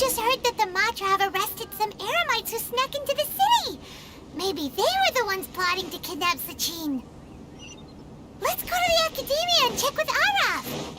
just heard that the Matra have arrested some Eremites who snuck into the city. Maybe they were the ones plotting to kidnap Sachin. Let's go to the Academia and check with Araf.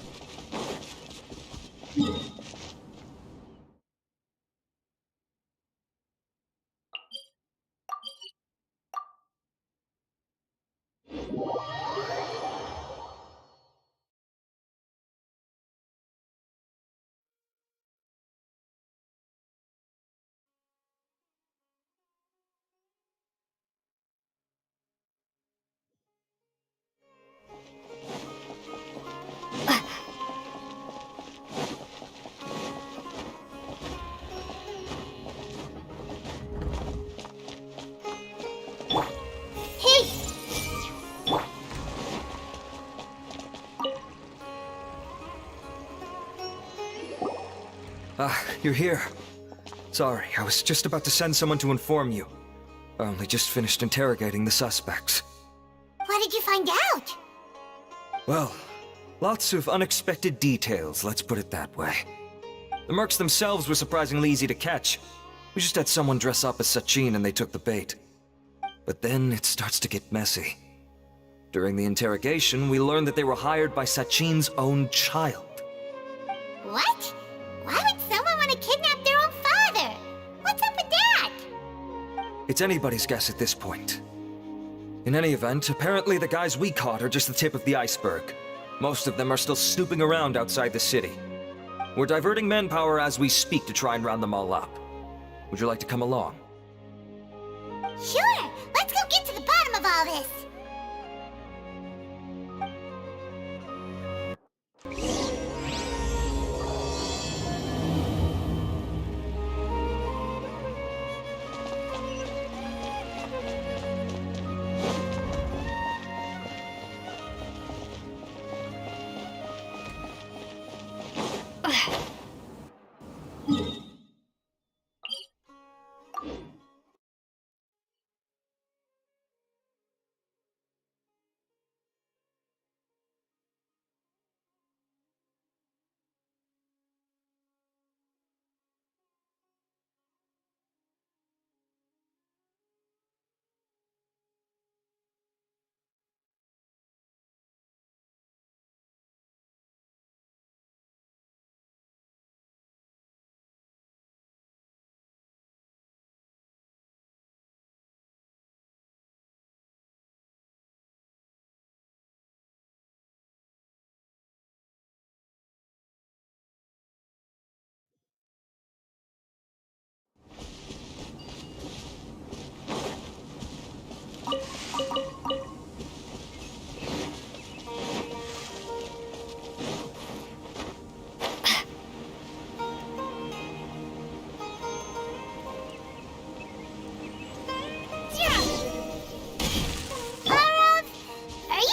You're here. Sorry, I was just about to send someone to inform you. I only just finished interrogating the suspects. What did you find out? Well, lots of unexpected details, let's put it that way. The mercs themselves were surprisingly easy to catch. We just had someone dress up as Sachin and they took the bait. But then it starts to get messy. During the interrogation, we learned that they were hired by Sachin's own child. What? Why would someone want to kidnap their own father? What's up with that? It's anybody's guess at this point. In any event, apparently the guys we caught are just the tip of the iceberg. Most of them are still snooping around outside the city. We're diverting manpower as we speak to try and round them all up. Would you like to come along? Sure, let's go get to the bottom of all this.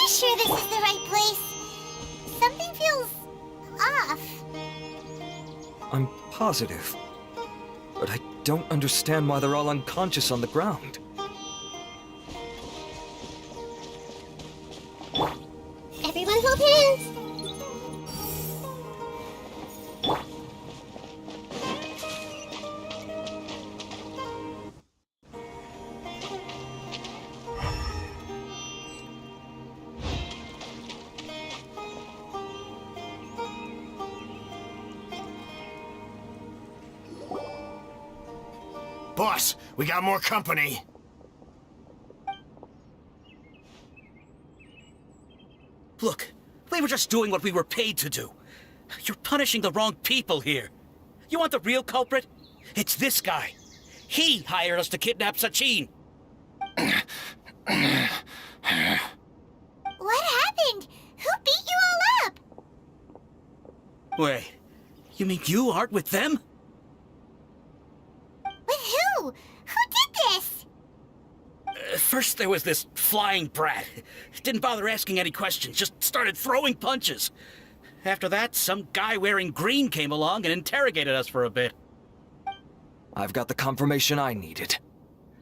Sure this is the right place? Something feels off. I'm positive. But I don't understand why they're all unconscious on the ground. Everyone hold hands. Boss, we got more company. Look, we were just doing what we were paid to do. You're punishing the wrong people here. You want the real culprit? It's this guy. He hired us to kidnap Sachin. What happened? Who beat you all up? Wait, you mean you aren't with them? With who? Who did this? First there was this flying brat. Didn't bother asking any questions, just started throwing punches. After that, some guy wearing green came along and interrogated us for a bit. I've got the confirmation I needed.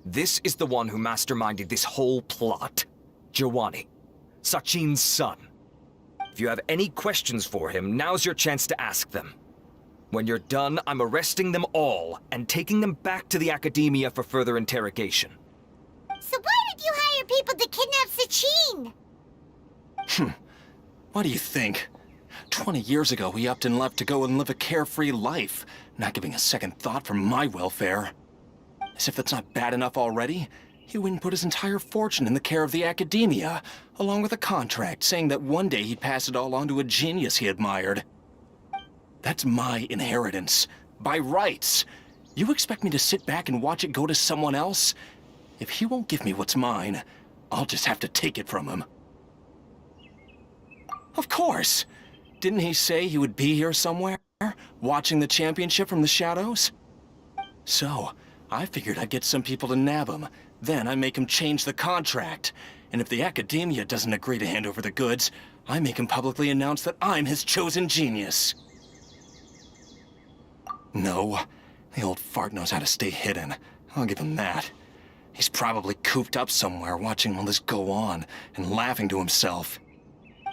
This is the one who masterminded this whole plot. Jawani, Sachin's son. If you have any questions for him, now's your chance to ask them. When you're done, I'm arresting them all and taking them back to the Academia for further interrogation. So why did you hire people to kidnap Sachin? What do you think? 20 years ago, he upped and left to go and live a carefree life, not giving a second thought for my welfare. As if that's not bad enough already, he went and put his entire fortune in the care of the Academia, along with a contract saying that one day he'd pass it all on to a genius he admired. That's my inheritance, by rights. You expect me to sit back and watch it go to someone else? If he won't give me what's mine, I'll just have to take it from him. Of course! Didn't he say he would be here somewhere, watching the championship from the shadows? So, I figured I'd get some people to nab him. Then I make him change the contract. And if the Academia doesn't agree to hand over the goods, I make him publicly announce that I'm his chosen genius. No, the old fart knows how to stay hidden. I'll give him that. He's probably cooped up somewhere watching all this go on and laughing to himself.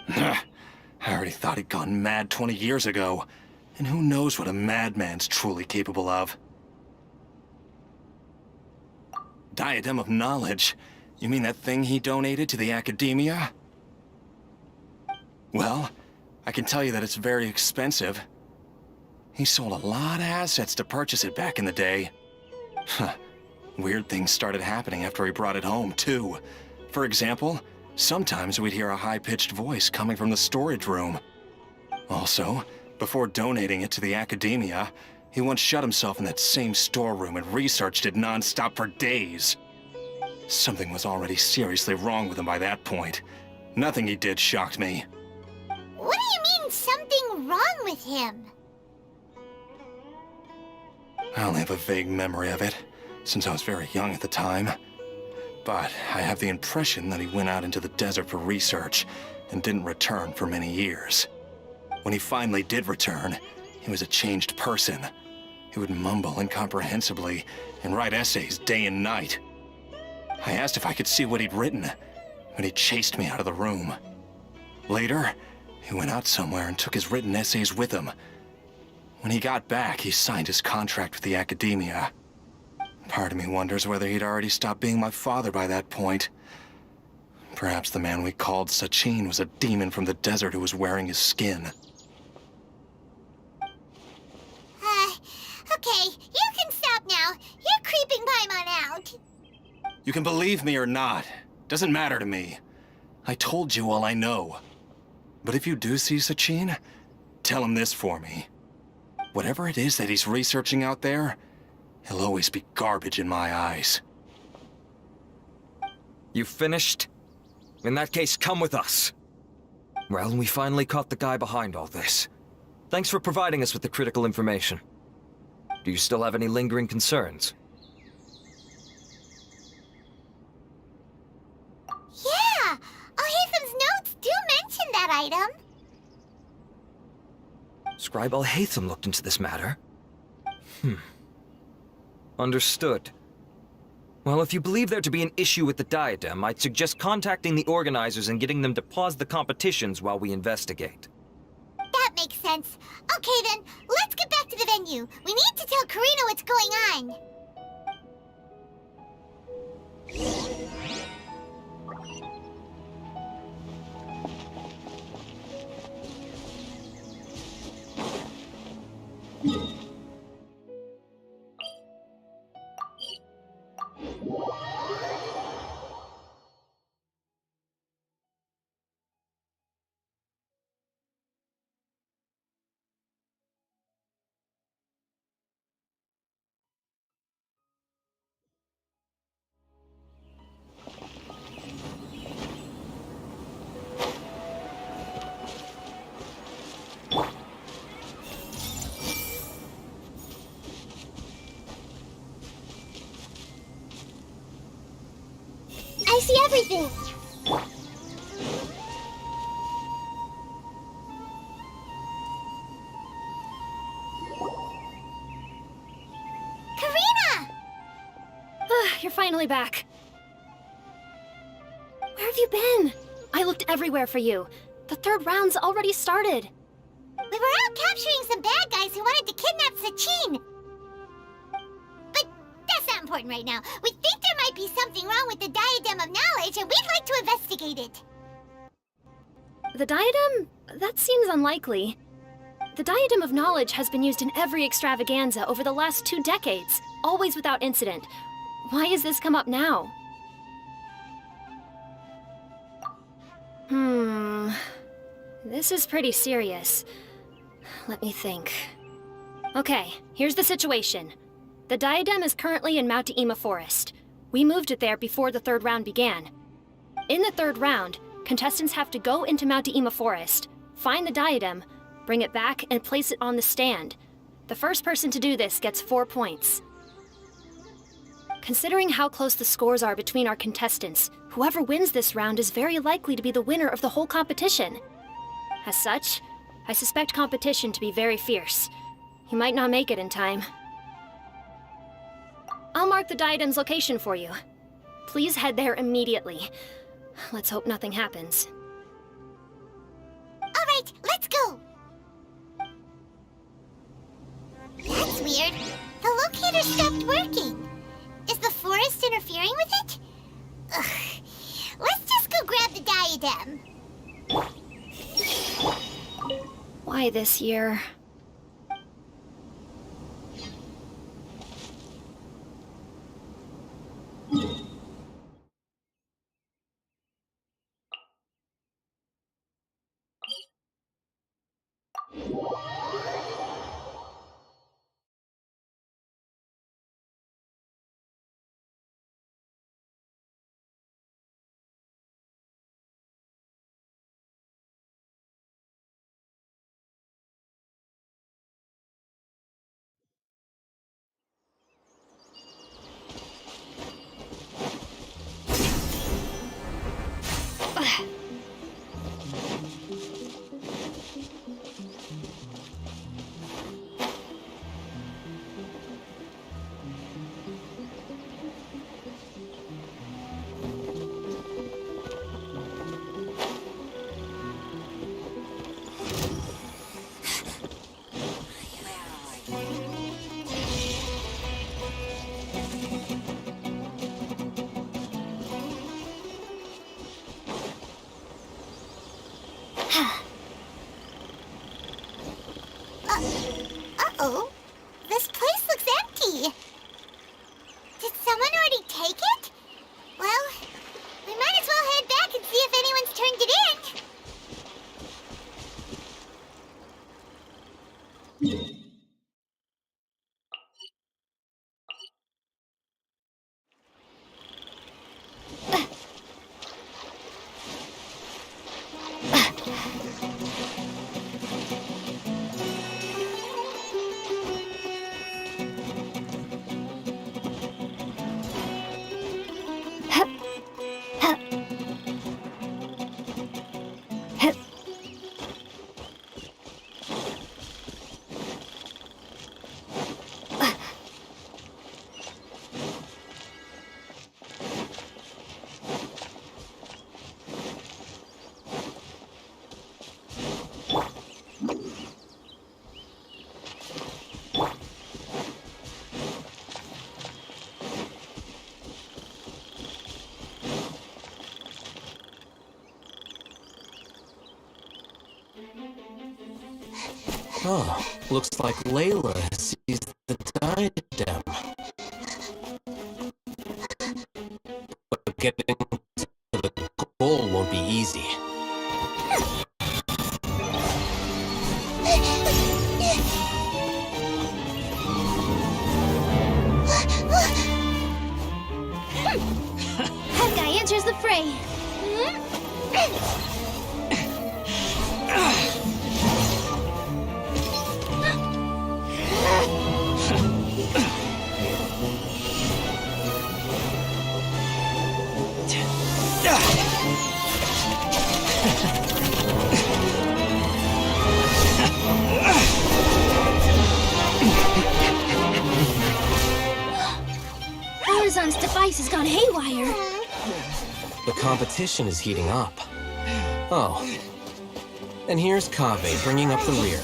I already thought he'd gone mad 20 years ago. And who knows what a madman's truly capable of. Diadem of Knowledge? You mean that thing he donated to the Academia? Well, I can tell you that it's very expensive. He sold a lot of assets to purchase it back in the day. Weird things started happening after he brought it home, too. For example, sometimes we'd hear a high-pitched voice coming from the storage room. Also, before donating it to the Academia, he once shut himself in that same storeroom and researched it non-stop for days. Something was already seriously wrong with him by that point. Nothing he did shocked me. What do you mean, something wrong with him? I only have a vague memory of it, since I was very young at the time. But I have the impression that he went out into the desert for research and didn't return for many years. When he finally did return, he was a changed person. He would mumble incomprehensibly and write essays day and night. I asked if I could see what he'd written, but he chased me out of the room. Later, he went out somewhere and took his written essays with him. When he got back, he signed his contract with the Academia. Part of me wonders whether he'd already stopped being my father by that point. Perhaps the man we called Sachin was a demon from the desert who was wearing his skin. Okay, you can stop now. You're creeping Paimon out. You can believe me or not. Doesn't matter to me. I told you all I know. But if you do see Sachin, tell him this for me. Whatever it is that he's researching out there, he'll always be garbage in my eyes. You finished? In that case, come with us. Well, we finally caught the guy behind all this. Thanks for providing us with the critical information. Do you still have any lingering concerns? Yeah! Alhaitham's notes do mention that item. Scribe Alhaitham looked into this matter. Understood. Well, if you believe there to be an issue with the diadem, I'd suggest contacting the organizers and getting them to pause the competitions while we investigate. That makes sense. Okay then, let's get back to the venue. We need to tell Karina what's going on. I see everything. Karina! You're finally back. Where have you been? I looked everywhere for you. The third round's already started. We were about capturing some bad guys who wanted to kidnap Sachin. But that's not important right now. We think there might be something wrong with the Diadem of Knowledge, and we'd like to investigate it. The diadem? That seems unlikely. The Diadem of Knowledge has been used in every extravaganza over the last 2 decades, always without incident. Why has this come up now? This is pretty serious. Let me think. Okay, here's the situation. The Diadem is currently in Mount Ima Forest. We moved it there before the 3rd round began. In the 3rd round, contestants have to go into Mount Ima Forest, find the Diadem, bring it back, and place it on the stand. The first person to do this gets 4 points. Considering how close the scores are between our contestants, whoever wins this round is very likely to be the winner of the whole competition. As such, I suspect competition to be very fierce. You might not make it in time. I'll mark the Diadem's location for you. Please head there immediately. Let's hope nothing happens. All right, let's go. That's weird. The locator stopped working. Is the forest interfering with it? Ugh. Let's just go grab the diadem. Why this year? Uh-oh. This place looks empty. Did someone already take it? Well, we might as well head back and see if anyone's turned it in. Oh, looks like Layla has seized the diadem. But getting to the goal won't be easy. That guy enters the fray. Amazon's device has gone haywire. The competition is heating up. Oh. And here's Kaveh bringing up the rear.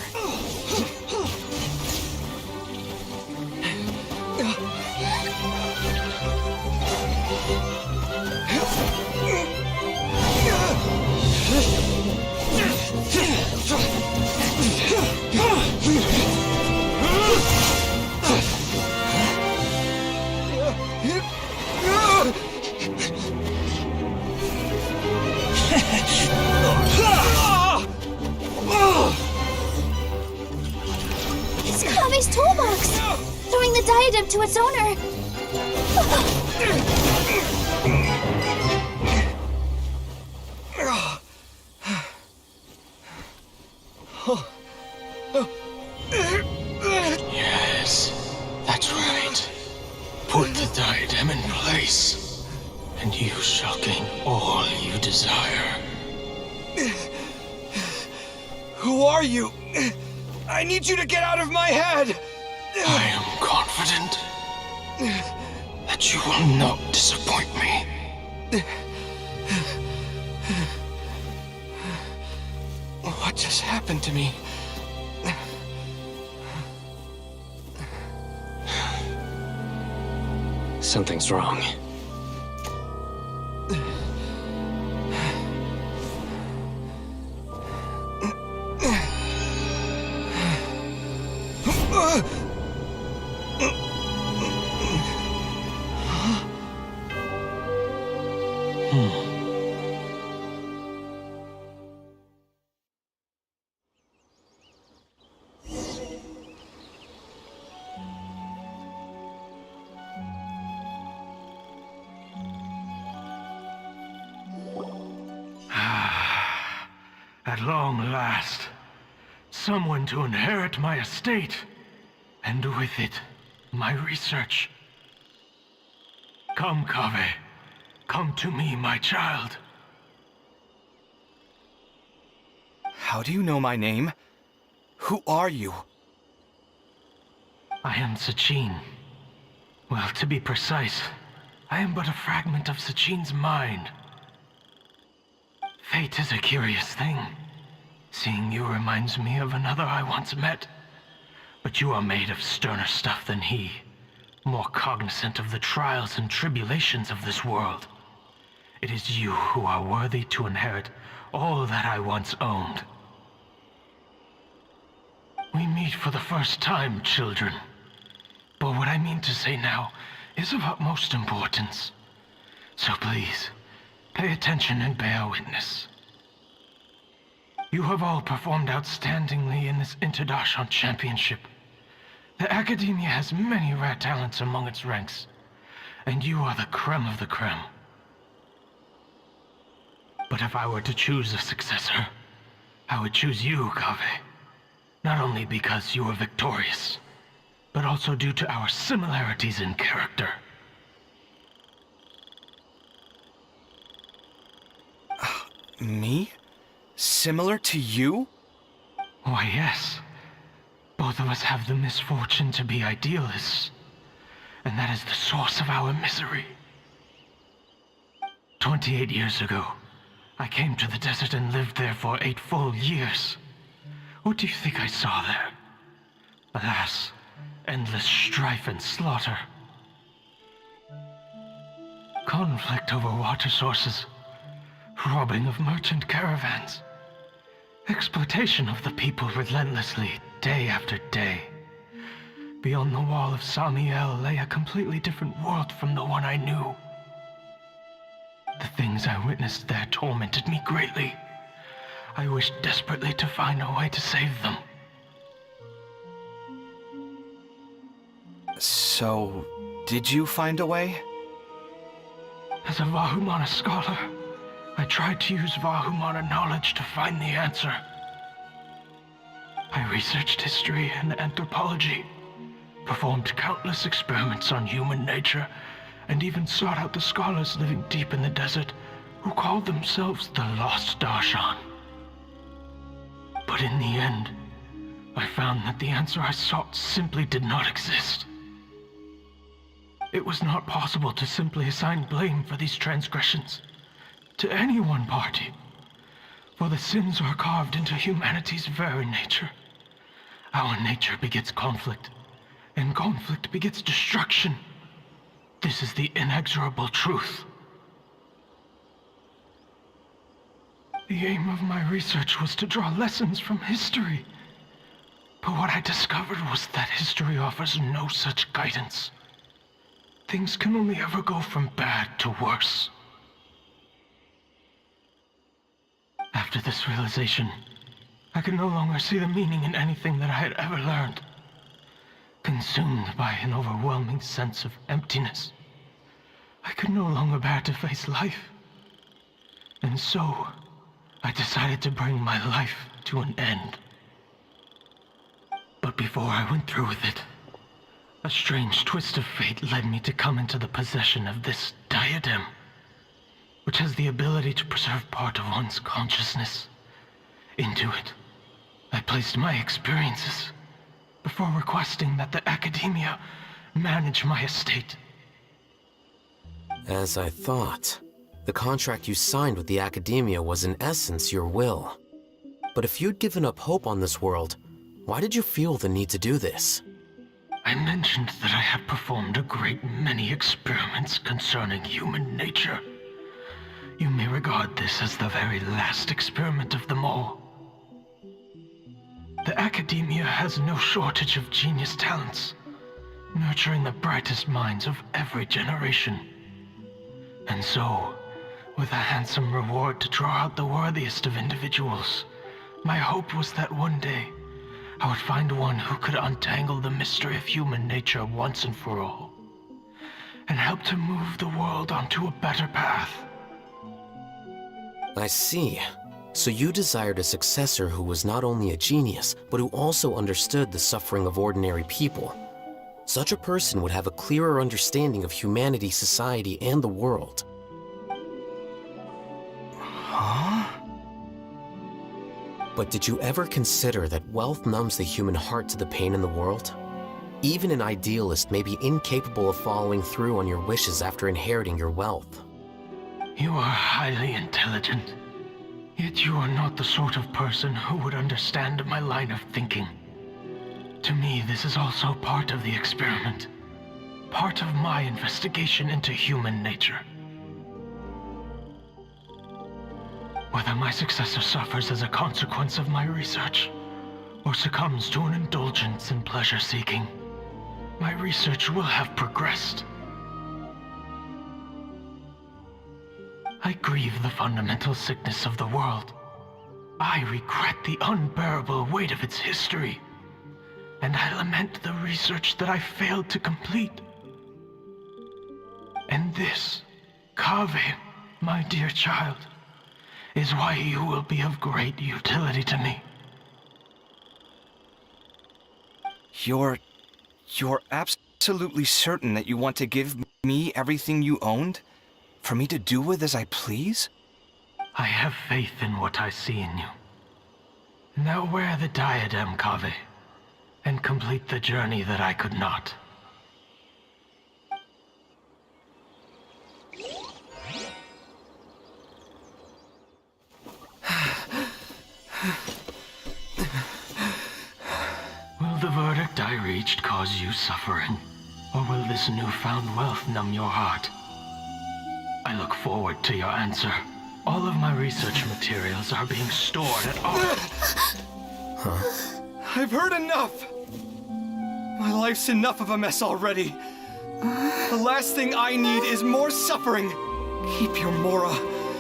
Kave's toolbox! Throwing the diadem to its owner! Yes, that's right. Put the diadem in place, and you shall gain all you desire. Who are you? I need you to get out of my head! I am confident that you will not disappoint me. What just happened to me? Something's wrong. At long last, someone to inherit my estate, and with it, my research. Come, Kave. Come to me, my child. How do you know my name? Who are you? I am Sachin. Well, to be precise, I am but a fragment of Sachin's mind. Fate is a curious thing. Seeing you reminds me of another I once met. But you are made of sterner stuff than he, more cognizant of the trials and tribulations of this world. It is you who are worthy to inherit all that I once owned. We meet for the first time, children. But what I mean to say now is of utmost importance. So please, pay attention and bear witness. You have all performed outstandingly in this Interdarshan Championship. The Academia has many rare talents among its ranks, and you are the creme of the creme. But if I were to choose a successor, I would choose you, Kave. Not only because you were victorious, but also due to our similarities in character. Me? Similar to you? Why, yes. Both of us have the misfortune to be idealists, and that is the source of our misery. 28 years ago, I came to the desert and lived there for 8 full years. What do you think I saw there? Alas, endless strife and slaughter. Conflict over water sources, robbing of merchant caravans, exploitation of the people relentlessly, day after day. Beyond the wall of Samiel lay a completely different world from the one I knew. The things I witnessed there tormented me greatly. I wished desperately to find a way to save them. So, did you find a way? As a Vahumana scholar, I tried to use Vahumana knowledge to find the answer. I researched history and anthropology, performed countless experiments on human nature, and even sought out the scholars living deep in the desert who called themselves the Lost Darshan. But in the end, I found that the answer I sought simply did not exist. It was not possible to simply assign blame for these transgressions to any one party, for the sins are carved into humanity's very nature. Our nature begets conflict, and conflict begets destruction. This is the inexorable truth. The aim of my research was to draw lessons from history. But what I discovered was that history offers no such guidance. Things can only ever go from bad to worse. After this realization, I could no longer see the meaning in anything that I had ever learned. consumed by an overwhelming sense of emptiness. I could no longer bear to face life. And so, I decided to bring my life to an end. But before I went through with it, a strange twist of fate led me to come into the possession of this diadem, which has the ability to preserve part of one's consciousness. Into it, I placed my experiences before requesting that the Academia manage my estate. As I thought, the contract you signed with the Academia was in essence your will. But if you'd given up hope on this world, why did you feel the need to do this? I mentioned that I had performed a great many experiments concerning human nature. You may regard this as the very last experiment of them all. The Academia has no shortage of genius talents, nurturing the brightest minds of every generation. And so, with a handsome reward to draw out the worthiest of individuals, my hope was that one day, I would find one who could untangle the mystery of human nature once and for all, and help to move the world onto a better path. I see. So you desired a successor who was not only a genius, but who also understood the suffering of ordinary people. Such a person would have a clearer understanding of humanity, society, and the world. Huh? But did you ever consider that wealth numbs the human heart to the pain in the world? Even an idealist may be incapable of following through on your wishes after inheriting your wealth. You are highly intelligent, yet you are not the sort of person who would understand my line of thinking. To me, this is also part of the experiment, part of my investigation into human nature. Whether my successor suffers as a consequence of my research, or succumbs to an indulgence in pleasure-seeking, my research will have progressed. I grieve the fundamental sickness of the world. I regret the unbearable weight of its history. And I lament the research that I failed to complete. And this, Kaveh, my dear child, is why you will be of great utility to me. You're absolutely certain that you want to give me everything you owned? For me to do with as I please? I have faith in what I see in you. Now wear the diadem, Kaveh, and complete the journey that I could not. Will the verdict I reached cause you suffering? Or will this newfound wealth numb your heart? I look forward to your answer. All of my research materials are being stored at all. I've heard enough! My life's enough of a mess already. The last thing I need is more suffering. Keep your Mora.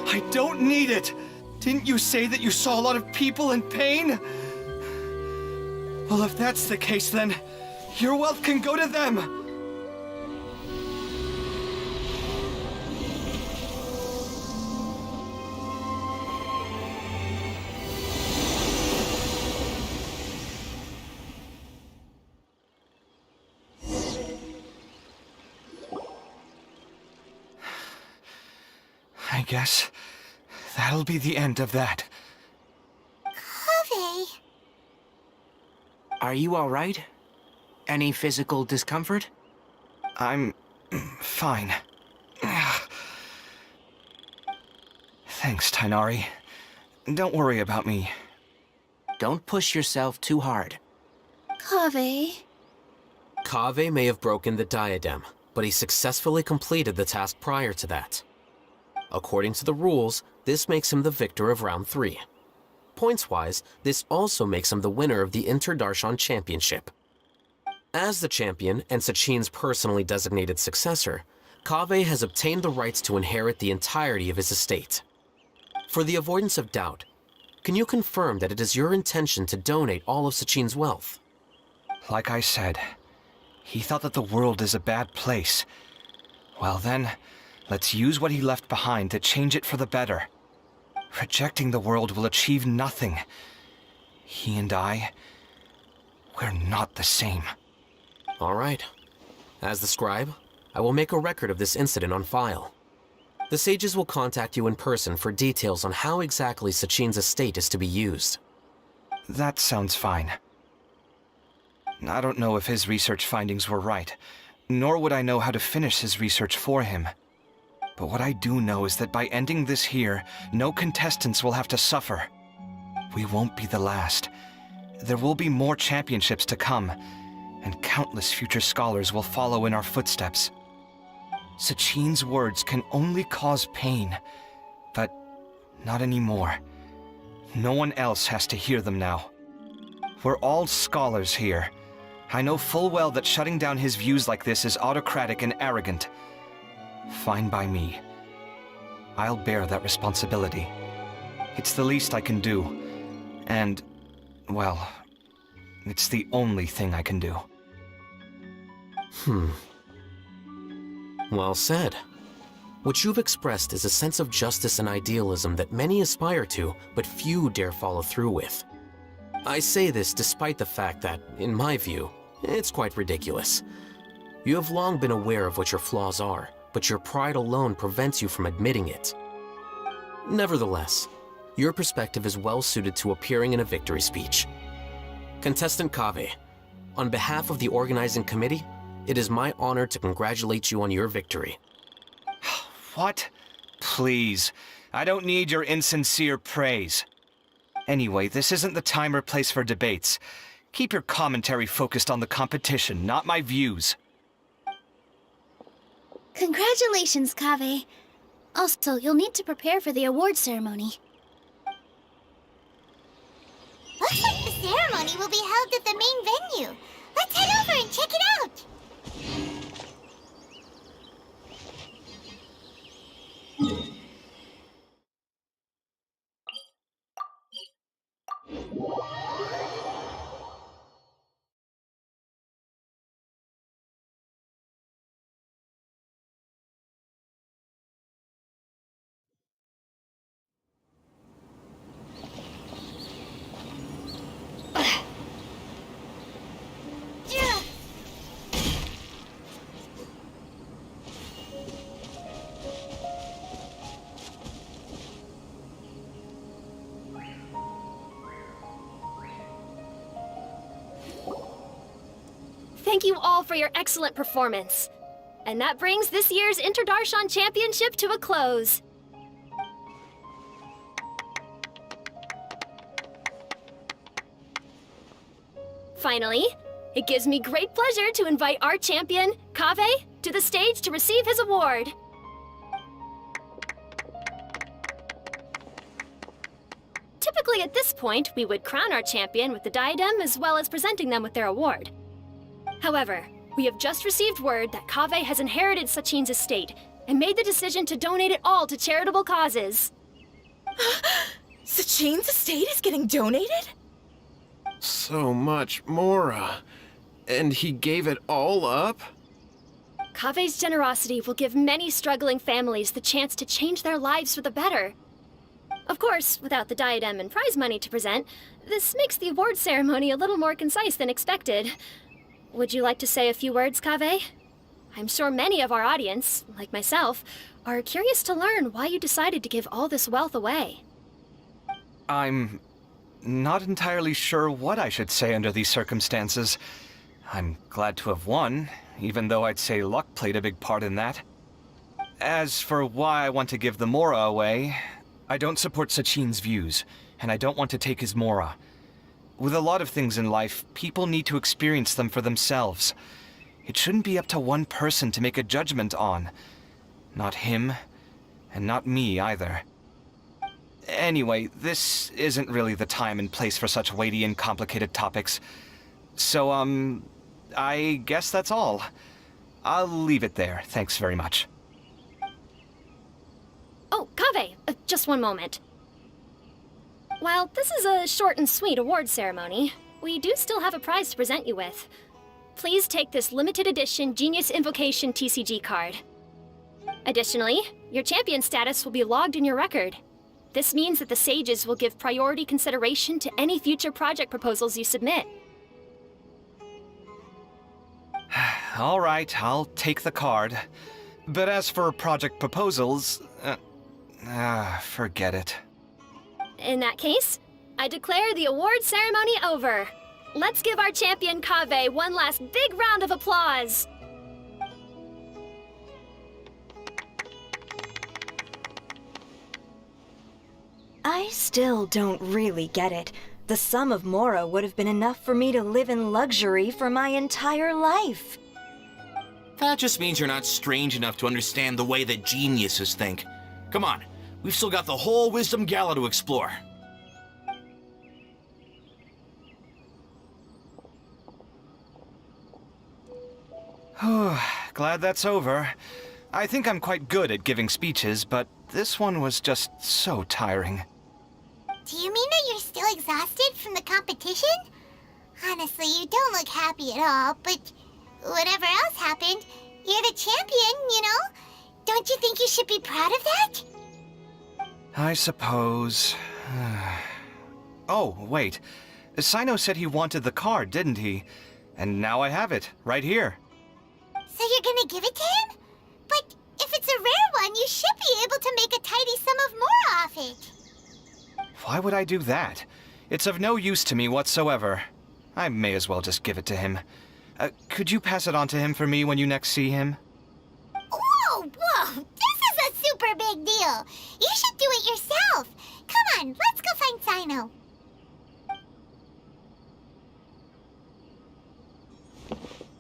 I don't need it. Didn't you say that you saw a lot of people in pain? Well, if that's the case, then your wealth can go to them. I guess that'll be the end of that. Kaveh. Are you all right? Any physical discomfort? I'm fine. Thanks, Tainari. Don't worry about me. Don't push yourself too hard. Kaveh. Kaveh may have broken the diadem, but he successfully completed the task prior to that. According to the rules, this makes him the victor of round 3. Points-wise, this also makes him the winner of the Inter-Darshan Championship. As the champion and Sachin's personally designated successor, Kaveh has obtained the rights to inherit the entirety of his estate. For the avoidance of doubt, can you confirm that it is your intention to donate all of Sachin's wealth? Like I said, He thought that the world is a bad place. Well then, let's use what he left behind to change it for the better. Rejecting the world will achieve nothing. He and I, we're not the same. All right. As the scribe, I will make a record of this incident on file. The sages will contact you in person for details on how exactly Sachin's estate is to be used. That sounds fine. I don't know if his research findings were right, nor would I know how to finish his research for him. But what I do know is that by ending this here, no contestants will have to suffer. We won't be the last. There will be more championships to come, and countless future scholars will follow in our footsteps. Sachin's words can only cause pain, but not anymore. No one else has to hear them now. We're all scholars here. I know full well that shutting down his views like this is autocratic and arrogant. Fine by me. I'll bear that responsibility. It's the least I can do. And, well, it's the only thing I can do. Well said. What you've expressed is a sense of justice and idealism that many aspire to, but few dare follow through with. I say this despite the fact that, in my view, it's quite ridiculous. You have long been aware of what your flaws are, but your pride alone prevents you from admitting it. Nevertheless, your perspective is well suited to appearing in a victory speech. Contestant Kaveh, on behalf of the organizing committee, it is my honor to congratulate you on your victory. What? Please. I don't need your insincere praise. Anyway, this isn't the time or place for debates. Keep your commentary focused on the competition, not my views. Congratulations, Kaveh. Also, you'll need to prepare for the award ceremony. Looks like the ceremony will be held at the main venue. Let's head over and check it out. Thank you all for your excellent performance. And that brings this year's Interdarshan Championship to a close. Finally, it gives me great pleasure to invite our champion, Kaveh, to the stage to receive his award. Typically at this point, we would crown our champion with the diadem as well as presenting them with their award. However, we have just received word that Kaveh has inherited Sachin's estate and made the decision to donate it all to charitable causes. Sachin's estate is getting donated? So much Mora. And he gave it all up? Kaveh's generosity will give many struggling families the chance to change their lives for the better. Of course, without the diadem and prize money to present, this makes the award ceremony a little more concise than expected. Would you like to say a few words, Kaveh? I'm sure many of our audience, like myself, are curious to learn why you decided to give all this wealth away. I'm not entirely sure what I should say under these circumstances. I'm glad to have won, even though I'd say luck played a big part in that. As for why I want to give the Mora away, I don't support Sachin's views, and I don't want to take his Mora. With a lot of things in life, people need to experience them for themselves. It shouldn't be up to one person to make a judgment on. Not him, and not me either. Anyway, this isn't really the time and place for such weighty and complicated topics. So, I guess that's all. I'll leave it there. Thanks very much. Oh, Kaveh, just one moment. While this is a short and sweet award ceremony, we do still have a prize to present you with. please take this limited edition Genius Invocation TCG card. Additionally, your champion status will be logged in your record. This means that the Sages will give priority consideration to any future project proposals you submit. All right, I'll take the card. But as for project proposals, forget it. In that case, I declare the award ceremony over. Let's give our champion Kaveh one last big round of applause. I still don't really get it. The sum of Mora would have been enough for me to live in luxury for my entire life. That just means you're not strange enough to understand the way that geniuses think. Come on, we've still got the whole Wisdom Gala to explore. Glad that's over. I think I'm quite good at giving speeches, but this one was just so tiring. Do you mean that you're still exhausted from the competition? Honestly, you don't look happy at all, but whatever else happened, you're the champion, you know? Don't you think you should be proud of that? I suppose. Oh, wait. Sino said he wanted the card, didn't he? And now I have it, right here. So you're gonna give it to him? But if it's a rare one, you should be able to make a tidy sum of more off it. Why would I do that? It's of no use to me whatsoever. I may as well just give it to him. Could you pass it on to him for me when you next see him? Whoa! This is a super big deal. You should do it yourself. Come on, let's go find Sino.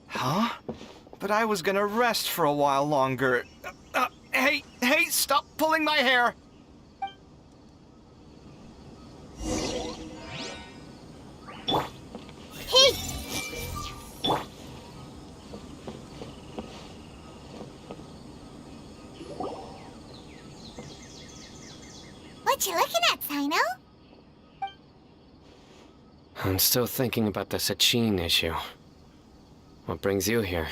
Huh? But I was gonna rest for a while longer. Hey, stop pulling my hair! Hey! What you looking at, Sino? I'm still thinking about the Sachin issue. What brings you here?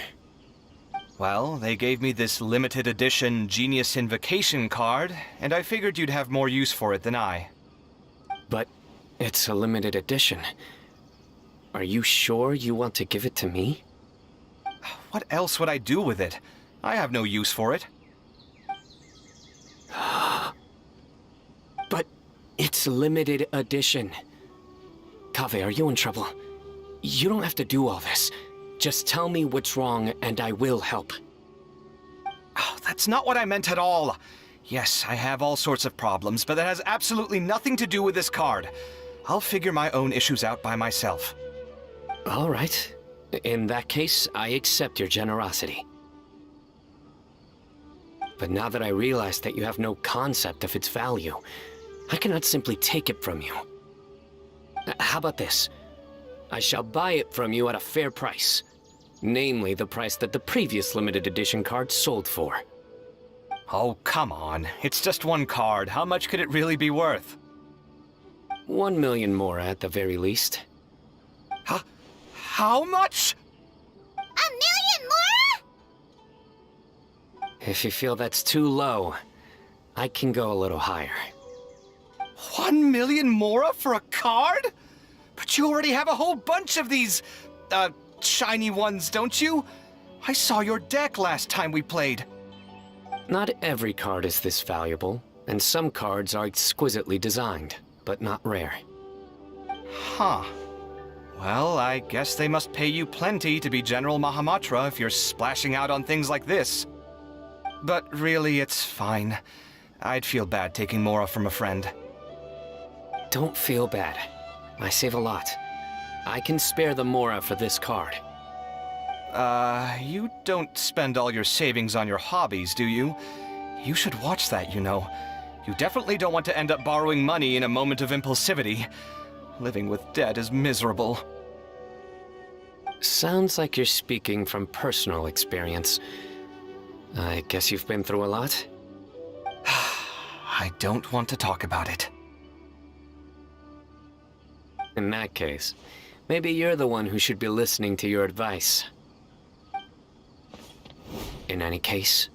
Well, they gave me this limited edition Genius Invocation card, and I figured you'd have more use for it than I. But it's a limited edition. Are you sure you want to give it to me? What else would I do with it? I have no use for it. But it's limited edition. Kaveh, are you in trouble? You don't have to do all this. Just tell me what's wrong and I will help. Oh, that's not what I meant at all. Yes, I have all sorts of problems, but that has absolutely nothing to do with this card. I'll figure my own issues out by myself. All right. In that case, I accept your generosity. But now that I realize that you have no concept of its value, I cannot simply take it from you. How about this? I shall buy it from you at a fair price. Namely, the price that the previous limited edition card sold for. Oh, come on. It's just one card. How much could it really be worth? 1 million more at the very least. How much? 1 million more? If you feel that's too low, I can go a little higher. 1 million mora for a card? But you already have a whole bunch of these, shiny ones, don't you? I saw your deck last time we played. Not every card is this valuable, and some cards are exquisitely designed, but not rare. Huh. Well, I guess they must pay you plenty to be General Mahamatra if you're splashing out on things like this. But really, it's fine. I'd feel bad taking mora from a friend. Don't feel bad. I save a lot. I can spare the mora for this card. You don't spend all your savings on your hobbies, do you? You should watch that, you know. You definitely don't want to end up borrowing money in a moment of impulsivity. Living with debt is miserable. Sounds like you're speaking from personal experience. I guess you've been through a lot? I don't want to talk about it. In that case, Maybe you're the one who should be listening to your advice. In any case,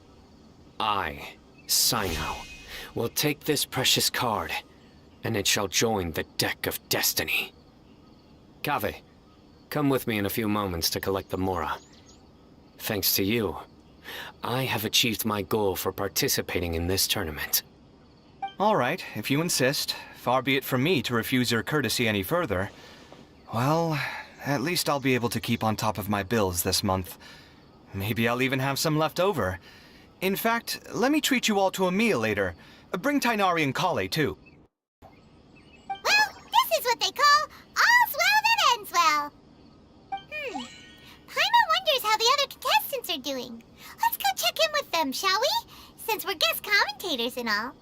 I, Sino, will take this precious card, and it shall join the deck of destiny. Kaveh, come with me in a few moments to collect the Mora. Thanks to you, I have achieved my goal for participating in this tournament. All right, if you insist. Far be it from me to refuse your courtesy any further. Well, at least I'll be able to keep on top of my bills this month. Maybe I'll even have some left over. In fact, let me treat you all to a meal later. Bring Tainari and Kale, too. Well, this is what they call all's well that ends well. Paimon wonders how the other contestants are doing. Let's go check in with them, shall we? Since we're guest commentators and all.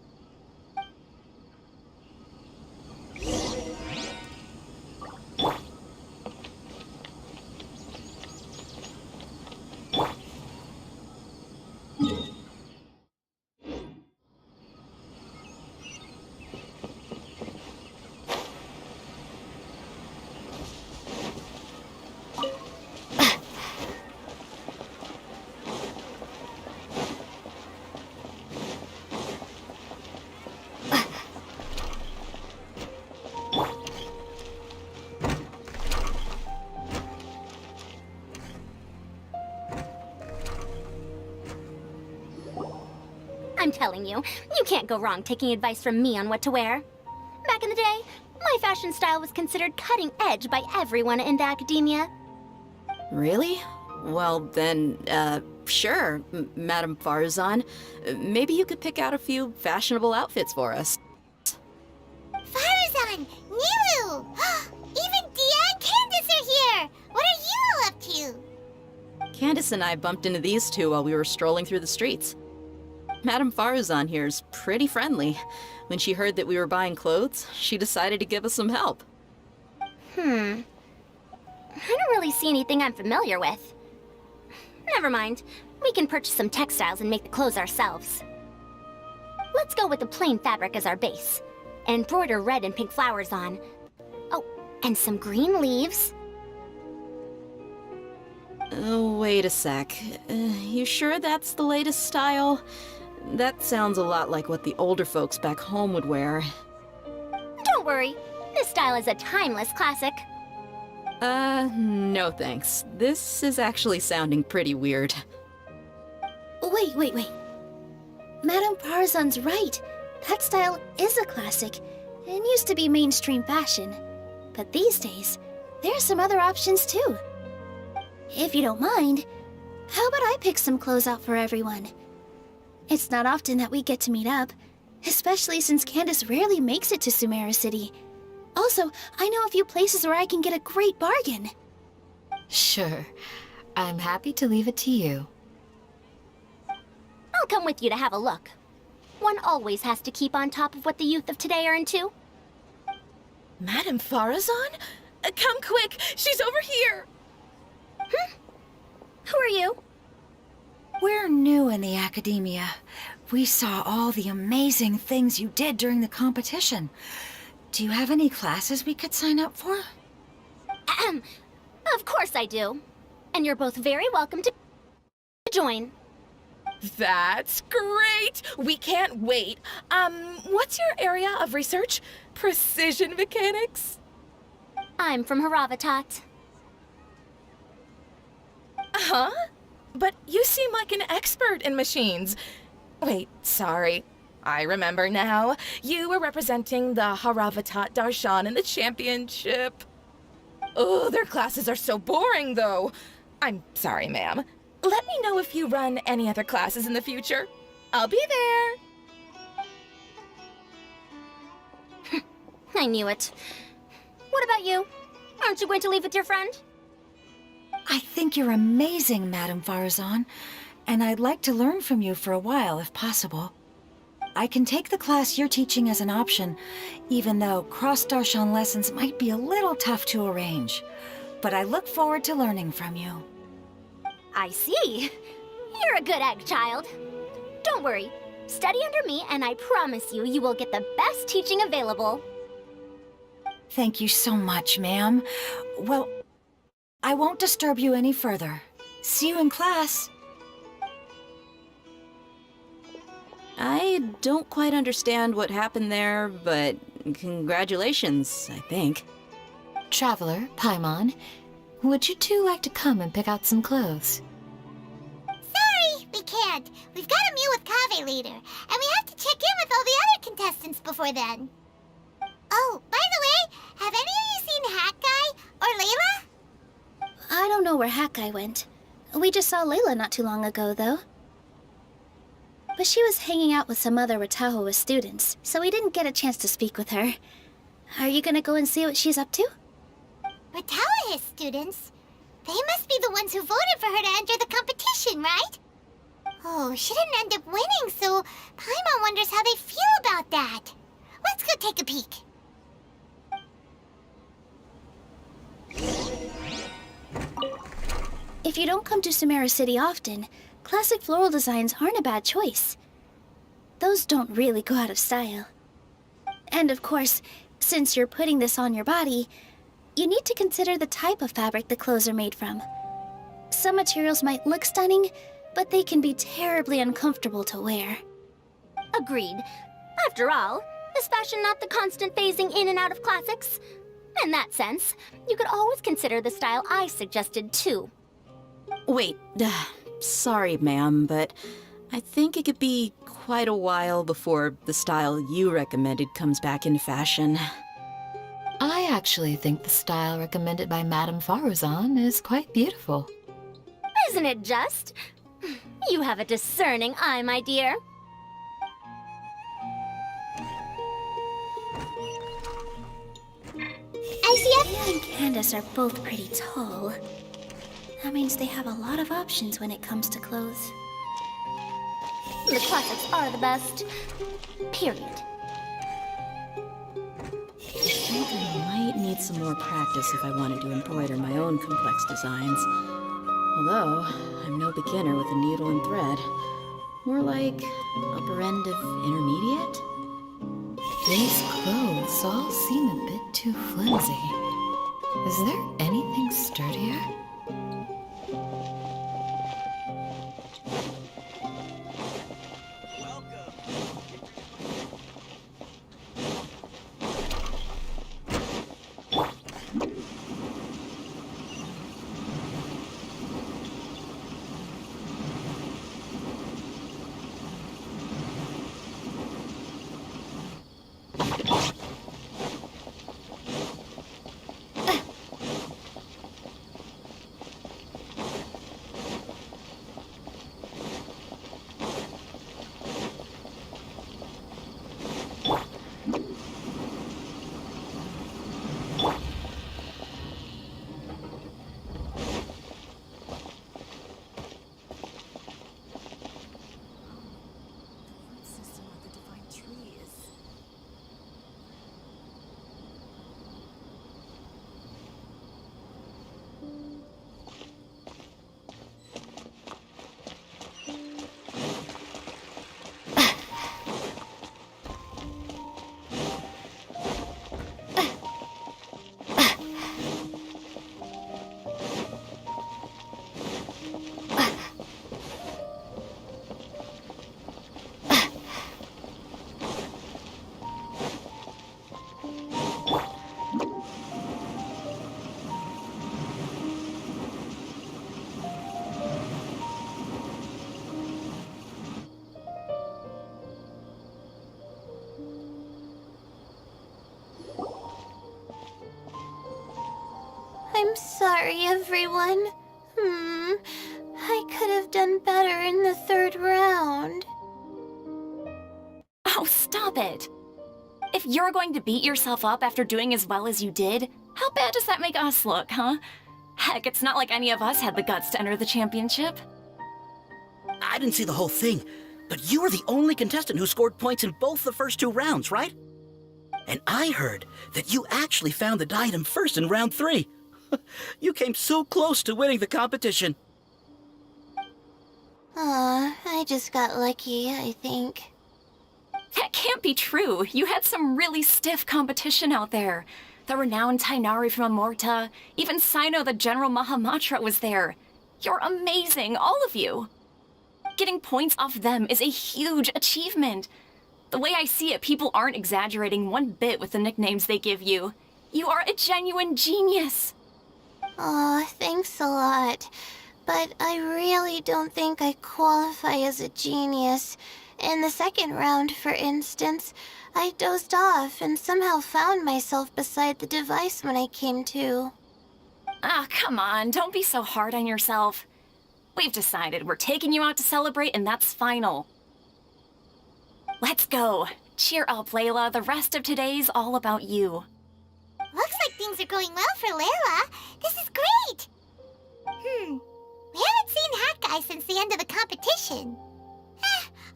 I'm telling you, you can't go wrong taking advice from me on what to wear. Back in the day, my fashion style was considered cutting edge by everyone in the academia. Really? Well, then, sure, Madame Farazan. Maybe you could pick out a few fashionable outfits for us. Farazan! Nilu! Even Dia and Candace are here! What are you all up to? Candace and I bumped into these two while we were strolling through the streets. Madame Farazan here's pretty friendly. When she heard that we were buying clothes, she decided to give us some help. I don't really see anything I'm familiar with. Never mind. We can purchase some textiles and make the clothes ourselves. Let's go with the plain fabric as our base. And embroider red and pink flowers on. Oh, and some green leaves. Wait a sec. You sure that's the latest style? That sounds a lot like what the older folks back home would wear. Don't worry. This style is a timeless classic. No thanks. This is actually sounding pretty weird. Wait. Madame Farazan's right. That style is a classic and used to be mainstream fashion. But these days, there are some other options too. If you don't mind, how about I pick some clothes out for everyone? It's not often that we get to meet up, especially since Candace rarely makes it to Sumeru City. Also, I know a few places where I can get a great bargain. Sure. I'm happy to leave it to you. I'll come with you to have a look. One always has to keep on top of what the youth of today are into. Madame Farazan? Come quick! She's over here! Who are you? We're new in the academia. We saw all the amazing things you did during the competition. Do you have any classes we could sign up for? Of course I do. And you're both very welcome to join. That's great! We can't wait. What's your area of research? Precision mechanics? I'm from Haravatat. Huh? But you seem like an expert in machines. Wait, sorry. I remember now. You were representing the Haravatat Darshan in the championship. Oh, their classes are so boring, though. I'm sorry, ma'am. Let me know if you run any other classes in the future. I'll be there. I knew it. What about you? Aren't you going to leave with your friend? I think you're amazing, Madame Farazan, and I'd like to learn from you for a while, if possible. I can take the class you're teaching as an option, even though cross-Darshan lessons might be a little tough to arrange. But I look forward to learning from you. I see. You're a good egg, child. Don't worry. Study under me, and I promise you, you will get the best teaching available. Thank you so much, ma'am. Well, I won't disturb you any further. See you in class. I don't quite understand what happened there, but congratulations, I think. Traveler, Paimon, would you two like to come and pick out some clothes? Sorry, we can't. We've got a meal with Kaveh later, and we have to check in with all the other contestants before then. Oh, by the way, have any of you seen Hat Guy or Layla? I don't know where Hat Guy went. We just saw Layla not too long ago, though. But she was hanging out with some other Ratahoa students, so we didn't get a chance to speak with her. Are you gonna go and see what she's up to? Ratahoa students? They must be the ones who voted for her to enter the competition, right? Oh, she didn't end up winning, so Paimon wonders how they feel about that. Let's go take a peek. If you don't come to Sumeru City often, classic floral designs aren't a bad choice. Those don't really go out of style. And of course, since you're putting this on your body, you need to consider the type of fabric the clothes are made from. Some materials might look stunning, but they can be terribly uncomfortable to wear. Agreed. After all, is fashion not the constant phasing in and out of classics? In that sense, you could always consider the style I suggested too. Wait, sorry, ma'am, but I think it could be quite a while before the style you recommended comes back into fashion. I actually think the style recommended by Madame Faruzan is quite beautiful. Isn't it just? You have a discerning eye, my dear. Isia and Candace are both pretty tall. That means they have a lot of options when it comes to clothes. The classics are the best. Period. I think I might need some more practice if I wanted to embroider my own complex designs. Although, I'm no beginner with a needle and thread. More like upper end of intermediate? These clothes all seem a bit too flimsy. Is there anything sturdier? I'm sorry, everyone. I could have done better in the third round. Oh, stop it! If you're going to beat yourself up after doing as well as you did, how bad does that make us look, huh? Heck, it's not like any of us had the guts to enter the championship. I didn't see the whole thing, but you were the only contestant who scored points in both the first two rounds, right? And I heard that you actually found the diadem first in round 3. You came so close to winning the competition. I just got lucky, I think. That can't be true. You had some really stiff competition out there. The renowned Tainari from Amorta, even Sino the General Mahamatra was there. You're amazing, all of you. Getting points off them is a huge achievement. The way I see it, people aren't exaggerating one bit with the nicknames they give you. You are a genuine genius. Aw, thanks a lot. But I really don't think I qualify as a genius. In the second round, for instance, I dozed off and somehow found myself beside the device when I came to. Ah, come on, don't be so hard on yourself. We've decided we're taking you out to celebrate, and that's final. Let's go. Cheer up, Layla. The rest of today's all about you. Looks like things are going well for Layla. This is great! We haven't seen Hat Guy since the end of the competition.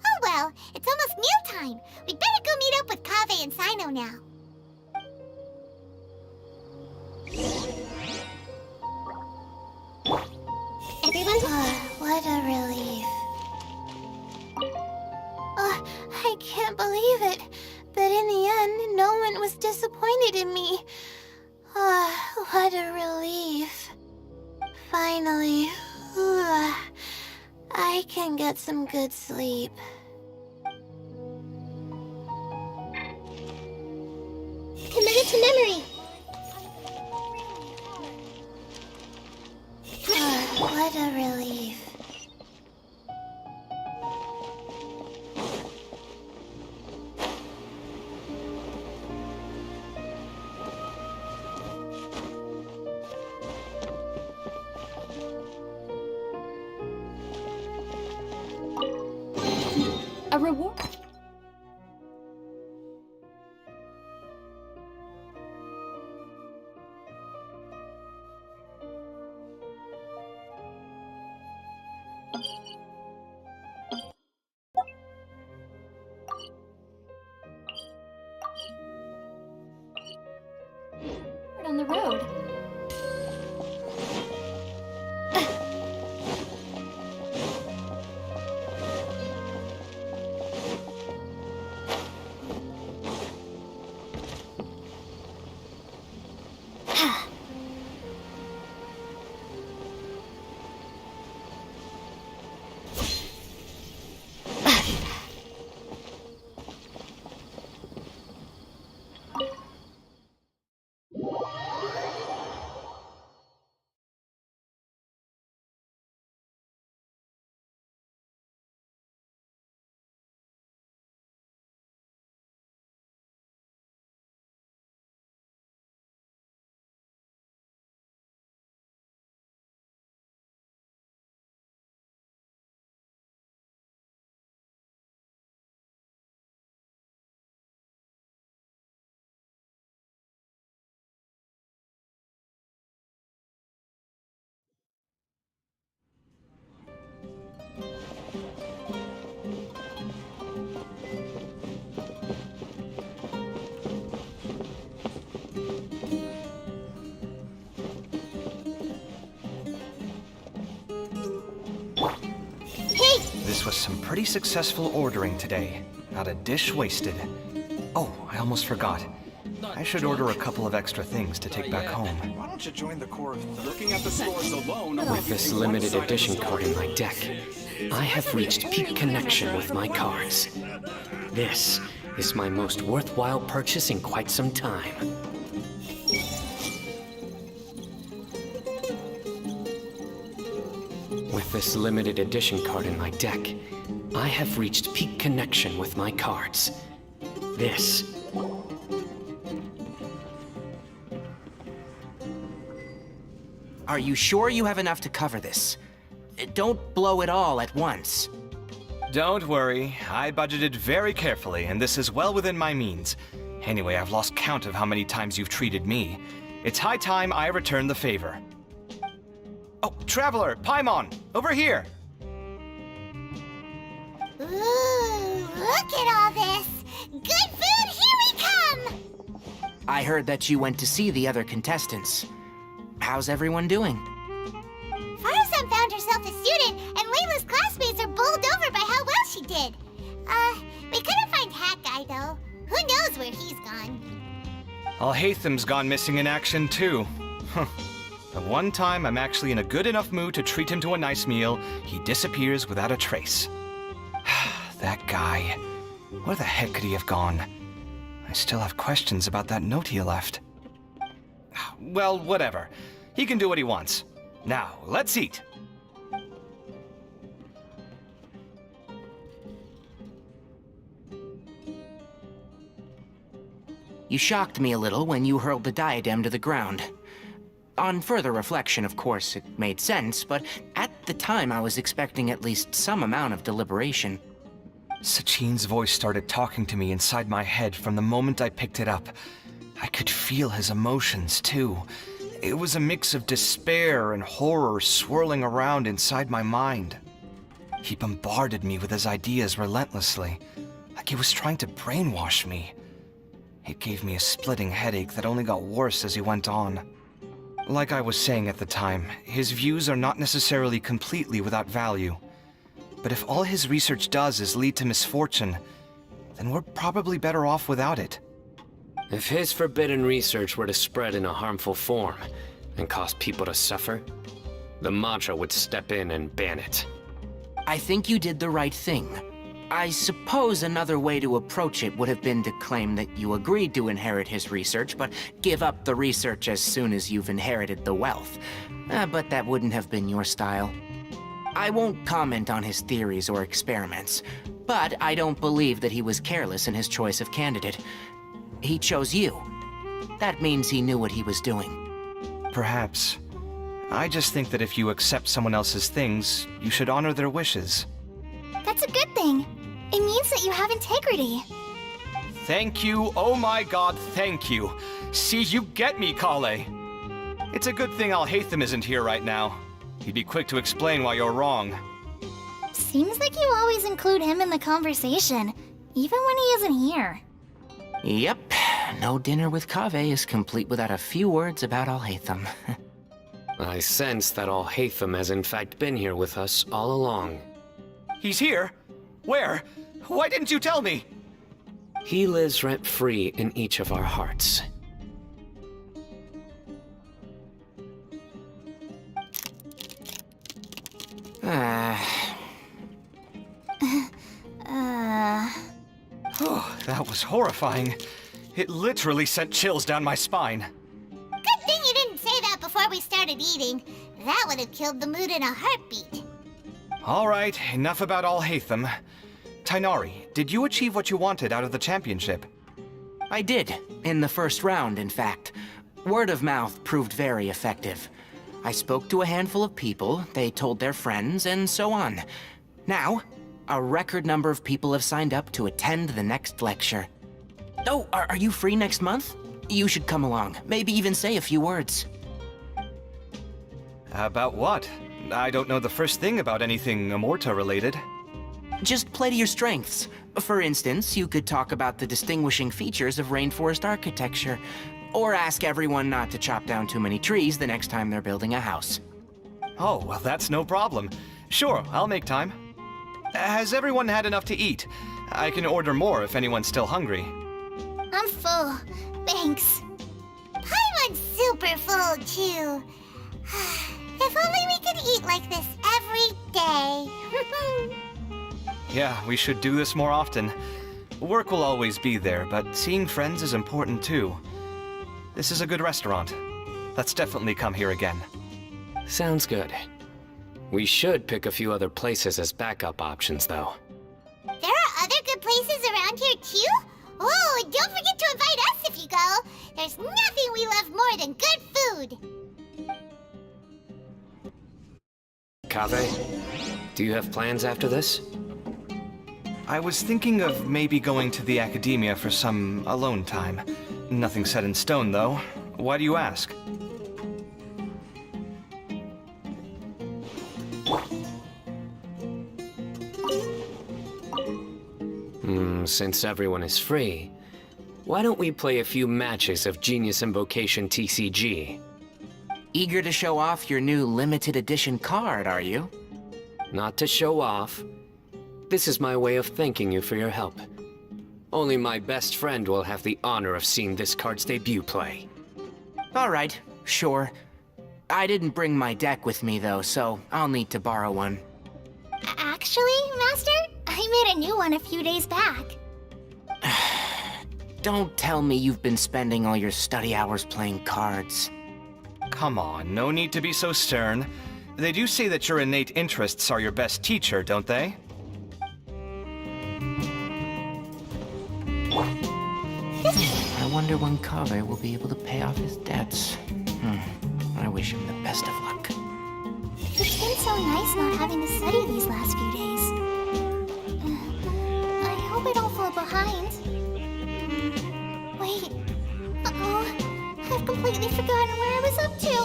Oh well, it's almost mealtime. We'd better go meet up with Kaveh and Sino now. Everyone? What a relief. I can't believe it. But in the end, no one was disappointed in me. What a relief. Finally, I can get some good sleep. Committed to memory. What a relief. A reward. On the road. This was some pretty successful ordering today. Not a dish wasted. Oh, I almost forgot. I should order a couple of extra things to take back home. Why don't you join the Corps of Looking at the scores alone. With this limited edition card in my deck, I have reached peak connection with my cards. This is my most worthwhile purchase in quite some time. With this limited edition card in my deck, I have reached peak connection with my cards. This... Are you sure you have enough to cover this? Don't blow it all at once. Don't worry, I budgeted very carefully, and this is well within my means. Anyway, I've lost count of how many times you've treated me. It's high time I return the favor. Oh, Traveler, Paimon, over here! Ooh, look at all this! Good food, here we come! I heard that you went to see the other contestants. How's everyone doing? Farazan found herself a student, and Layla's classmates are bowled over by how well she did. We couldn't find Hat Guy, though. Who knows where he's gone? Alhatham's gone missing in action too. Huh. The one time I'm actually in a good enough mood to treat him to a nice meal, he disappears without a trace. That guy. Where the heck could he have gone? I still have questions about that note he left. Well, whatever. He can do what he wants. Now, let's eat. You shocked me a little when you hurled the diadem to the ground. On further reflection, of course, it made sense, but at the time I was expecting at least some amount of deliberation. Sachine's voice started talking to me inside my head from the moment I picked it up. I could feel his emotions, too. It was a mix of despair and horror swirling around inside my mind. He bombarded me with his ideas relentlessly, like he was trying to brainwash me. It gave me a splitting headache that only got worse as he went on. Like I was saying at the time, his views are not necessarily completely without value. But if all his research does is lead to misfortune, then we're probably better off without it. If his forbidden research were to spread in a harmful form and cause people to suffer, the Madra would step in and ban it. I think you did the right thing. I suppose another way to approach it would have been to claim that you agreed to inherit his research, but give up the research as soon as you've inherited the wealth. But that wouldn't have been your style. I won't comment on his theories or experiments, but I don't believe that he was careless in his choice of candidate. He chose you. That means he knew what he was doing. Perhaps. I just think that if you accept someone else's things, you should honor their wishes. That's a good thing. It means that you have integrity. Thank you, oh my god, thank you. See, you get me, Kale. It's a good thing Alhaitham isn't here right now. He'd be quick to explain why you're wrong. Seems like you always include him in the conversation, even when he isn't here. Yep, no dinner with Kaveh is complete without a few words about Alhaitham. I sense that Alhaitham has in fact been here with us all along. He's here? Where? Why didn't you tell me? He lives rent-free in each of our hearts. Oh, that was horrifying. It literally sent chills down my spine. Good thing you didn't say that before we started eating. That would have killed the mood in a heartbeat. All right, enough about Alhaitham. Tainari, did you achieve what you wanted out of the championship? I did, in the first round, in fact. Word of mouth proved very effective. I spoke to a handful of people, they told their friends, and so on. Now, a record number of people have signed up to attend the next lecture. Oh, are you free next month? You should come along, maybe even say a few words. About what? I don't know the first thing about anything Amorta-related. Just play to your strengths. For instance, you could talk about the distinguishing features of rainforest architecture, or ask everyone not to chop down too many trees the next time they're building a house. Oh, well, that's no problem. Sure, I'll make time. Has everyone had enough to eat? I can order more if anyone's still hungry. I'm full. Thanks. Paimon's super full, too. If only we could eat like this every day. Yeah, we should do this more often. Work will always be there, but seeing friends is important too. This is a good restaurant. Let's definitely come here again. Sounds good. We should pick a few other places as backup options, though. There are other good places around here, too? Oh, and don't forget to invite us if you go. There's nothing we love more than good food. Kaveh, do you have plans after this? I was thinking of maybe going to the academia for some alone time. Nothing set in stone, though. Why do you ask? Since everyone is free, why don't we play a few matches of Genius Invocation TCG? Eager to show off your new limited edition card, are you? Not to show off. This is my way of thanking you for your help. Only my best friend will have the honor of seeing this card's debut play. All right, sure. I didn't bring my deck with me, though, so I'll need to borrow one. Actually, Master, I made a new one a few days back. Don't tell me you've been spending all your study hours playing cards. Come on, no need to be so stern. They do say that your innate interests are your best teacher, don't they? I wonder when Kaveh will be able to pay off his debts. I wish him the best of luck. It's been so nice not having to study these last few days. I hope I don't fall behind. Wait. Uh-oh. I've completely forgotten where I was up to.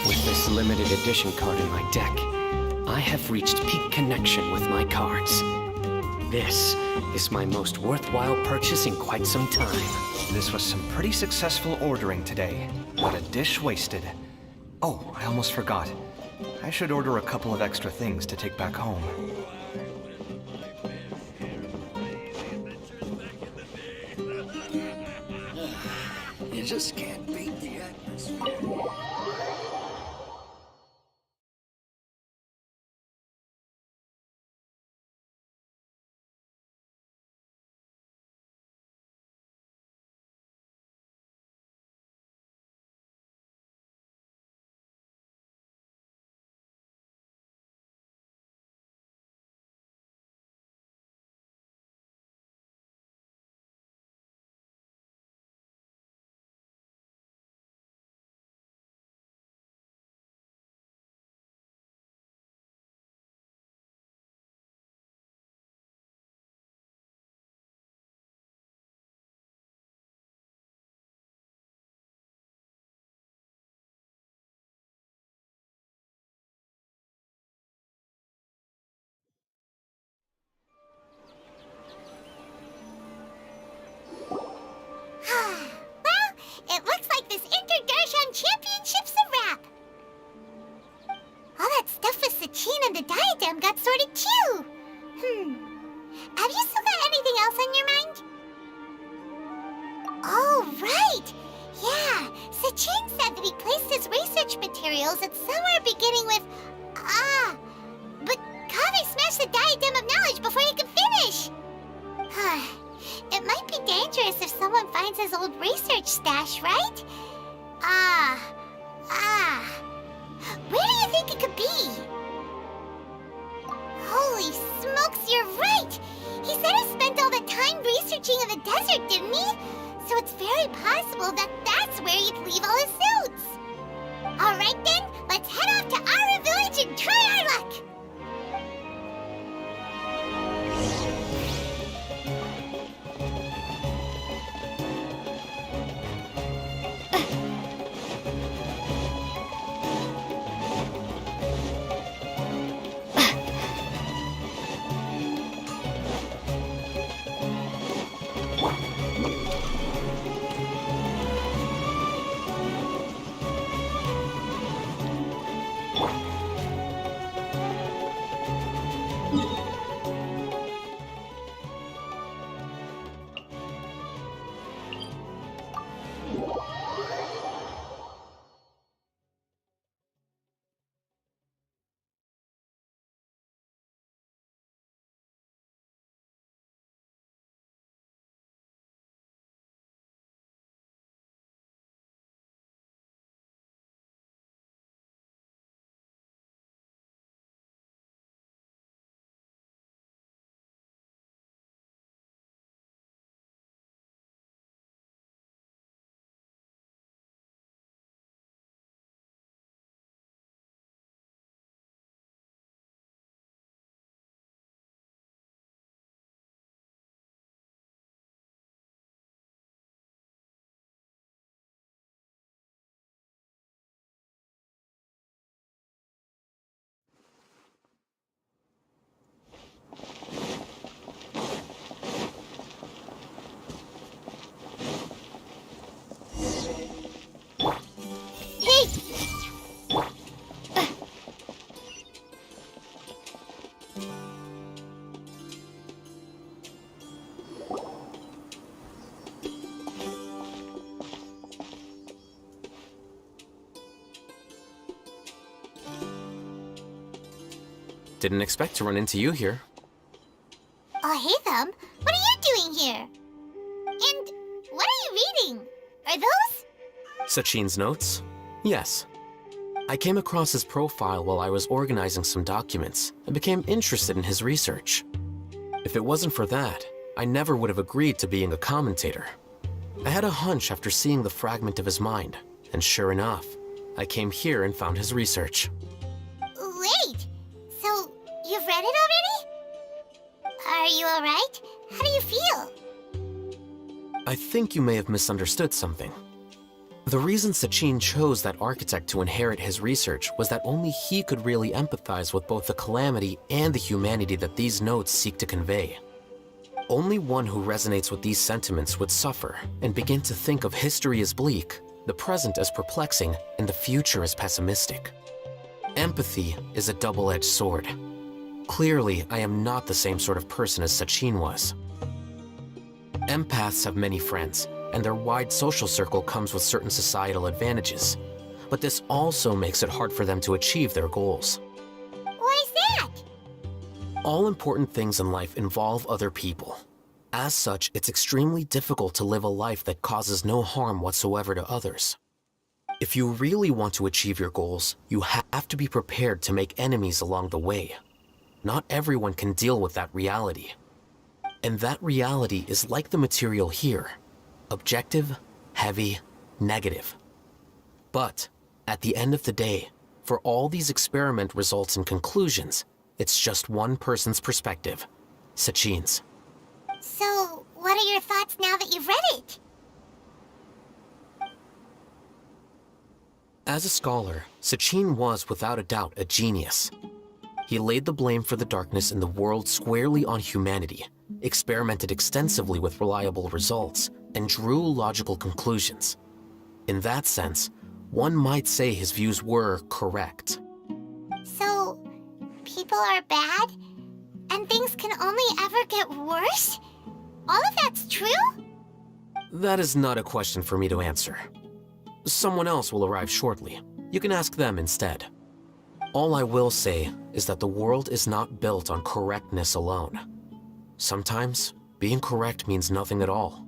With this limited edition card in my deck, I have reached peak connection with my cards. This is my most worthwhile purchase in quite some time. This was some pretty successful ordering today. Not a dish wasted. Oh, I almost forgot. I should order a couple of extra things to take back home. You just can't beat the atmosphere. Well, it looks like this Inter-Darshan Championship's a wrap. All that stuff with Sachin and the diadem got sorted too. Have you still got anything else on your mind? Oh, right. Yeah, Sachin said that he placed his research materials at somewhere beginning with but Kaveh smashed the diadem of knowledge before he could finish. It might be dangerous if someone finds his old research stash, right? Where do you think it could be? Holy smokes, you're right! He said he spent all the time researching in the desert, didn't he? So it's very possible that that's where he'd leave all his notes. Alright then, let's head off to Ara Village and try our luck! Didn't expect to run into you here. Oh, hey, Thumb. What are you doing here? And what are you reading? Are those? Sachin's notes? Yes. I came across his profile while I was organizing some documents and became interested in his research. If it wasn't for that, I never would have agreed to being a commentator. I had a hunch after seeing the fragment of his mind, and sure enough, I came here and found his research. Wait, so you've read it already? Are you alright? How do you feel? I think you may have misunderstood something. The reason Sachin chose that architect to inherit his research was that only he could really empathize with both the calamity and the humanity that these notes seek to convey. Only one who resonates with these sentiments would suffer and begin to think of history as bleak, the present as perplexing, and the future as pessimistic. Empathy is a double-edged sword. Clearly, I am not the same sort of person as Sachin was. Empaths have many friends, and their wide social circle comes with certain societal advantages. But this also makes it hard for them to achieve their goals. Why's that? All important things in life involve other people. As such, it's extremely difficult to live a life that causes no harm whatsoever to others. If you really want to achieve your goals, you have to be prepared to make enemies along the way. Not everyone can deal with that reality. And that reality is like the material here. Objective, heavy, negative. But, at the end of the day, for all these experiment results and conclusions, it's just one person's perspective, Sachin's. So, what are your thoughts now that you've read it? As a scholar, Sachin was without a doubt a genius. He laid the blame for the darkness in the world squarely on humanity, experimented extensively with reliable results, and drew logical conclusions. In that sense, one might say his views were correct. So, people are bad? And things can only ever get worse? All of that's true? That is not a question for me to answer. Someone else will arrive shortly. You can ask them instead. All I will say is that the world is not built on correctness alone. Sometimes, being correct means nothing at all.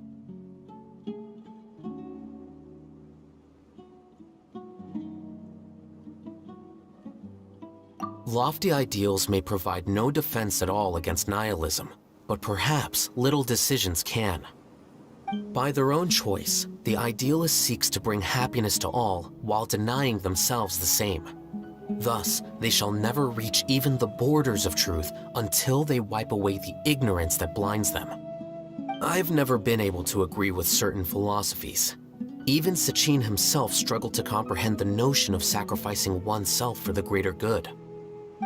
Lofty ideals may provide no defense at all against nihilism, but perhaps little decisions can. By their own choice, the idealist seeks to bring happiness to all while denying themselves the same. Thus, they shall never reach even the borders of truth until they wipe away the ignorance that blinds them. I've never been able to agree with certain philosophies. Even Sachin himself struggled to comprehend the notion of sacrificing oneself for the greater good.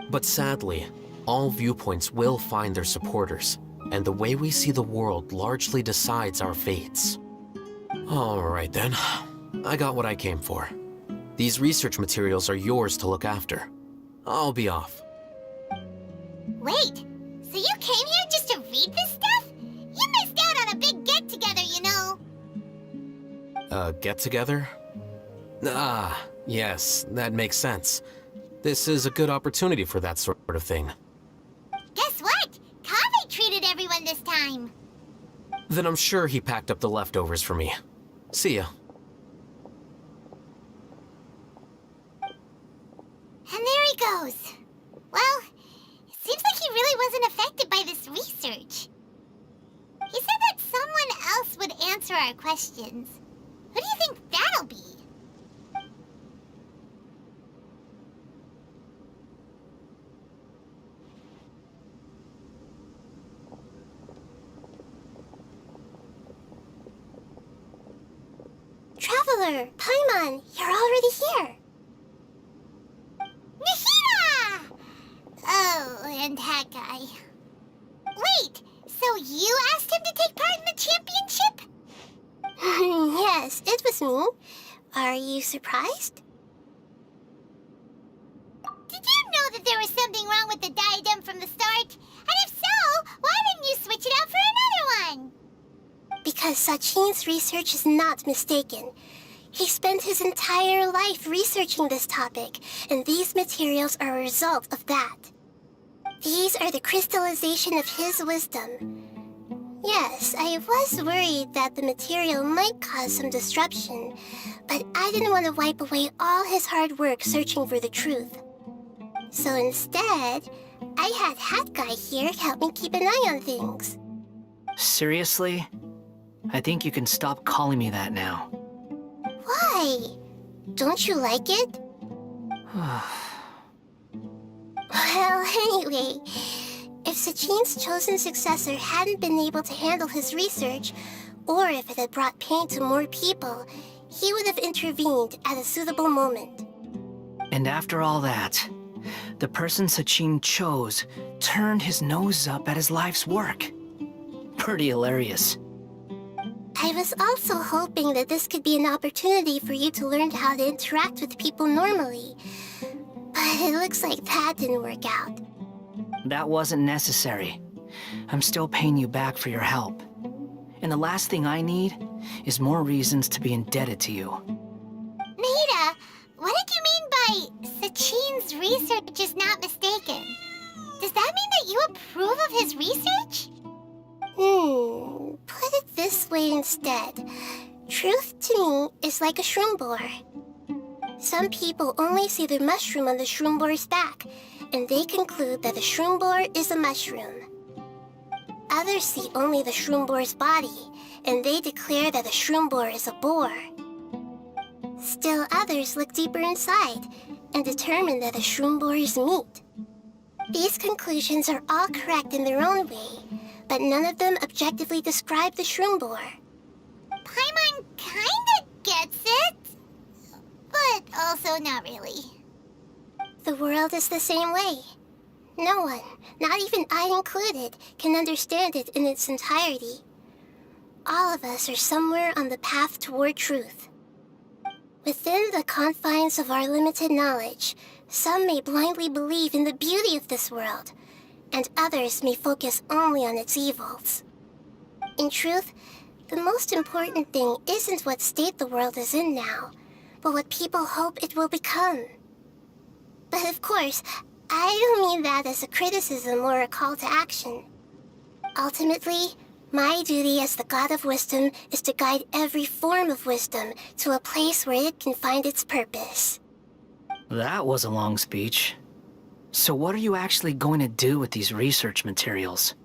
But sadly, all viewpoints will find their supporters, and the way we see the world largely decides our fates. All right then, I got what I came for. These research materials are yours to look after. I'll be off. Wait, so you came here just to read this stuff? You missed out on a big get-together, you know. A get-together? Ah, yes, that makes sense. This is a good opportunity for that sort of thing. Guess what? Kaveh treated everyone this time. Then I'm sure he packed up the leftovers for me. See ya. And there he goes. Well, it seems like he really wasn't affected by this research. He said that someone else would answer our questions. Who do you think that'll be? Traveler, Paimon, you're already here. Nahida! Oh, and that guy. Wait, so you asked him to take part in the championship? Yes, it was me. Are you surprised? Did you know that there was something wrong with the diadem from the start? And if so, why didn't you switch it out for another one? Because Sachin's research is not mistaken. He spent his entire life researching this topic, and these materials are a result of that. These are the crystallization of his wisdom. Yes, I was worried that the material might cause some disruption, but I didn't want to wipe away all his hard work searching for the truth. So instead, I had Hat Guy here help me keep an eye on things. Seriously? I think you can stop calling me that now. Why? Don't you like it? Well, anyway, if Sachin's chosen successor hadn't been able to handle his research, or if it had brought pain to more people, he would have intervened at a suitable moment. And after all that, the person Sachin chose turned his nose up at his life's work. Pretty hilarious. I was also hoping that this could be an opportunity for you to learn how to interact with people normally. But it looks like that didn't work out. That wasn't necessary. I'm still paying you back for your help. And the last thing I need is more reasons to be indebted to you. Maida, what did you mean by Sachin's research is not mistaken? Does that mean that you approve of his research? Put it this way instead. Truth to me is like a shroom borer. Some people only see the mushroom on the shroom borer's back, and they conclude that the shroom borer is a mushroom. Others see only the shroom borer's body, and they declare that the shroom borer is a boar. Still others look deeper inside, and determine that the shroom borer is meat. These conclusions are all correct in their own way, but none of them objectively describe the shroom borer. Paimon kinda gets it, but also not really. The world is the same way. No one, not even I included, can understand it in its entirety. All of us are somewhere on the path toward truth. Within the confines of our limited knowledge, some may blindly believe in the beauty of this world, and others may focus only on its evils. In truth, the most important thing isn't what state the world is in now, but what people hope it will become. But of course, I don't mean that as a criticism or a call to action. Ultimately, my duty as the God of Wisdom is to guide every form of wisdom to a place where it can find its purpose. That was a long speech. So what are you actually going to do with these research materials?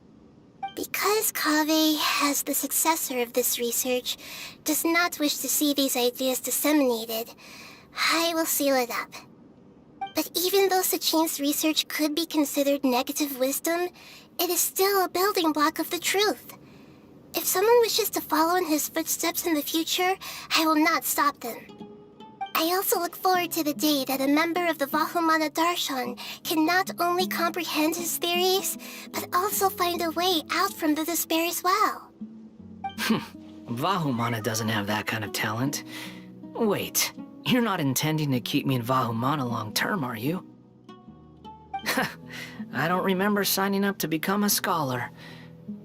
Because Kaveh, as the successor of this research, does not wish to see these ideas disseminated, I will seal it up. But even though Sachin's research could be considered negative wisdom, it is still a building block of the truth. If someone wishes to follow in his footsteps in the future, I will not stop them. I also look forward to the day that a member of the Vahumana Darshan can not only comprehend his theories, but also find a way out from the despair as well. Vahumana doesn't have that kind of talent. Wait, you're not intending to keep me in Vahumana long term, are you? I don't remember signing up to become a scholar.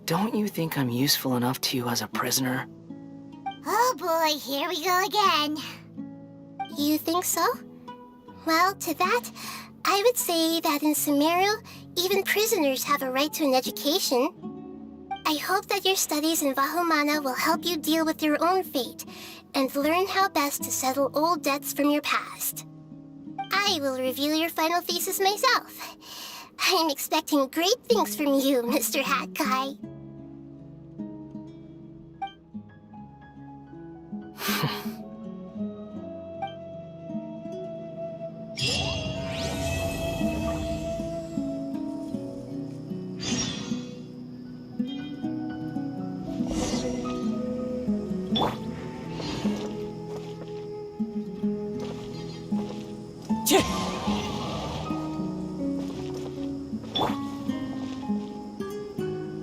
Don't you think I'm useful enough to you as a prisoner? Oh boy, here we go again. You think so? Well, to that, I would say that in Sumeru, even prisoners have a right to an education. I hope that your studies in Vahumana will help you deal with your own fate and learn how best to settle old debts from your past. I will review your final thesis myself. I'm expecting great things from you, Mr. Hat Guy.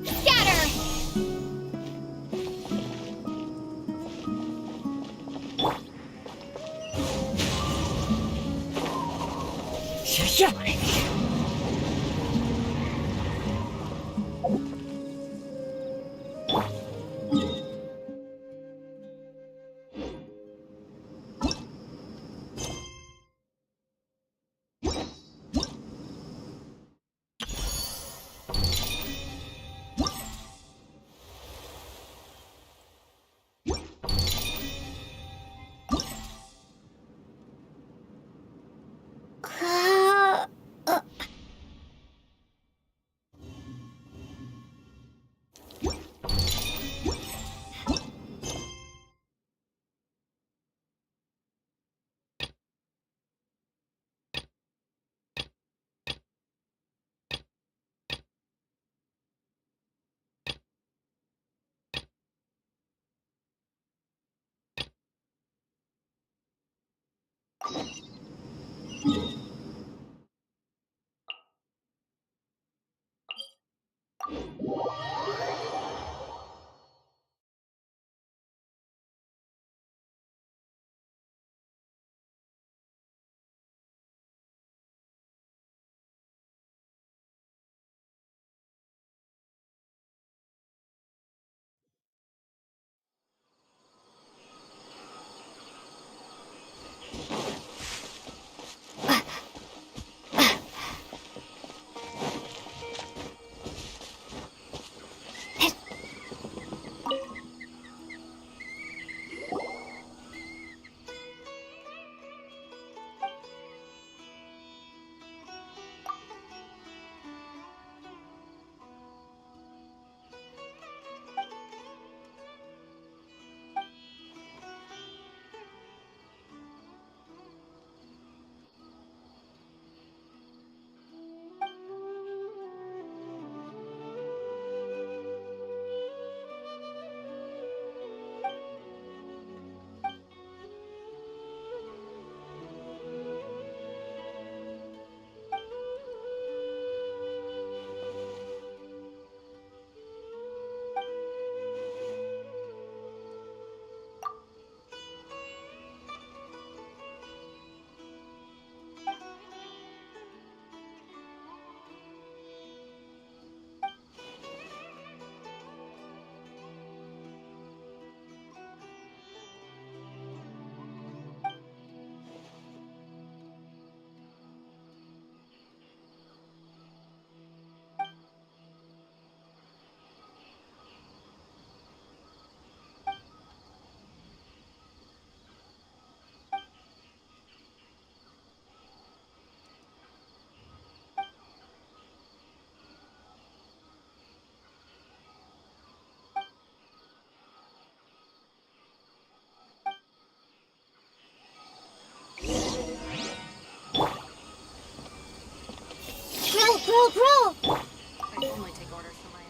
Scatter! Growl! I only take orders from my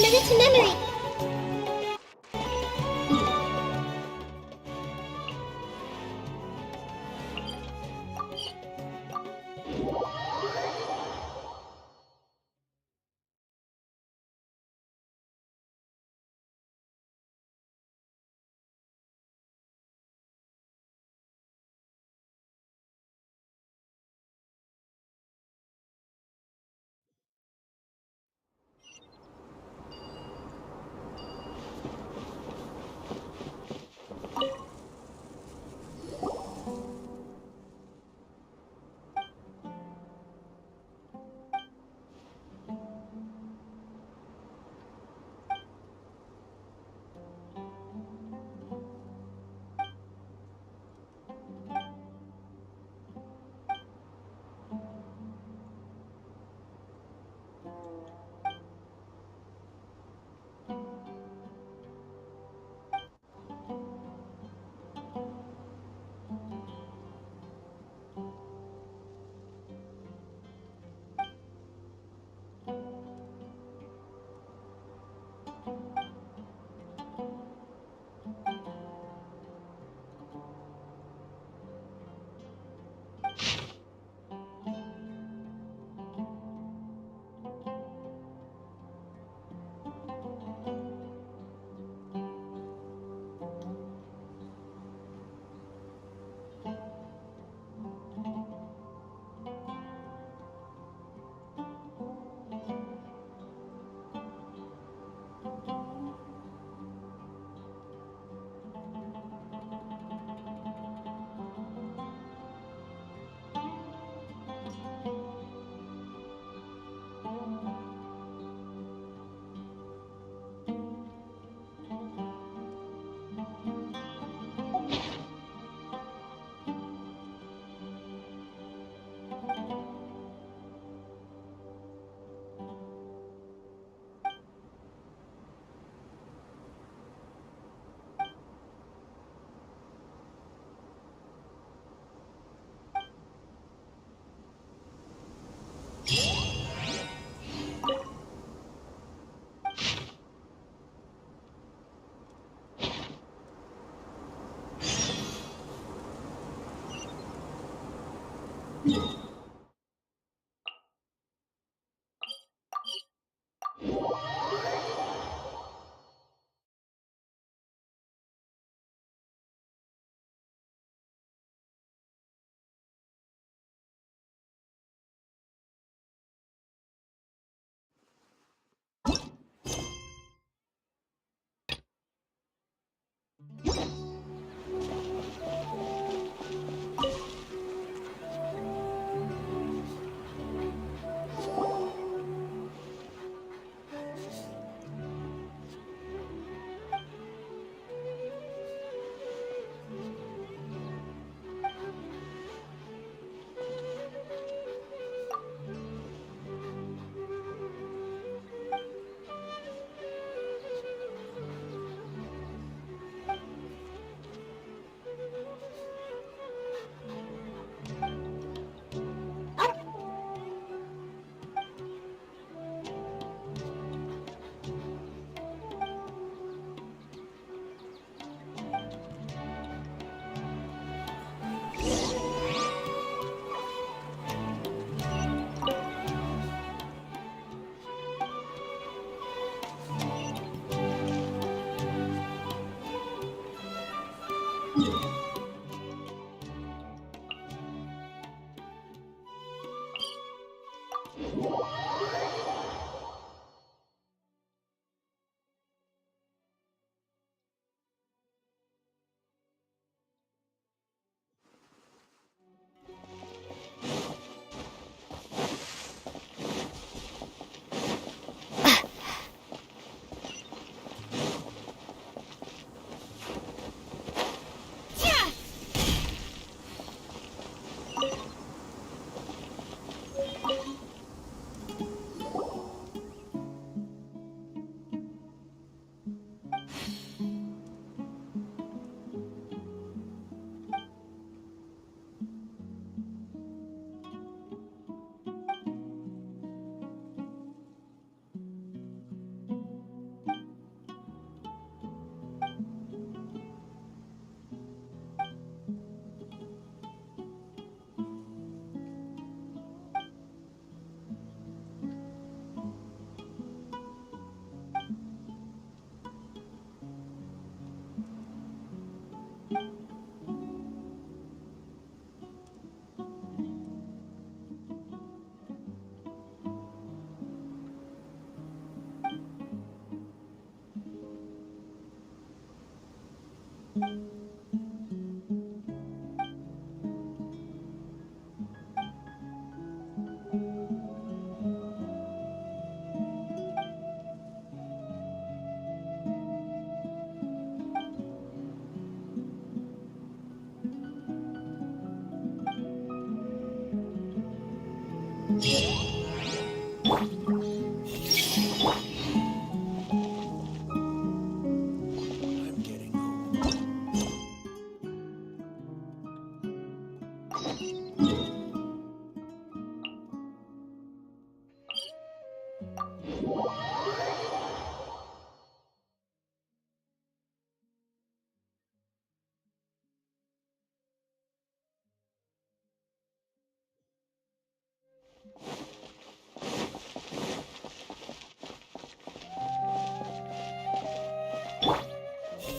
Commit it to memory.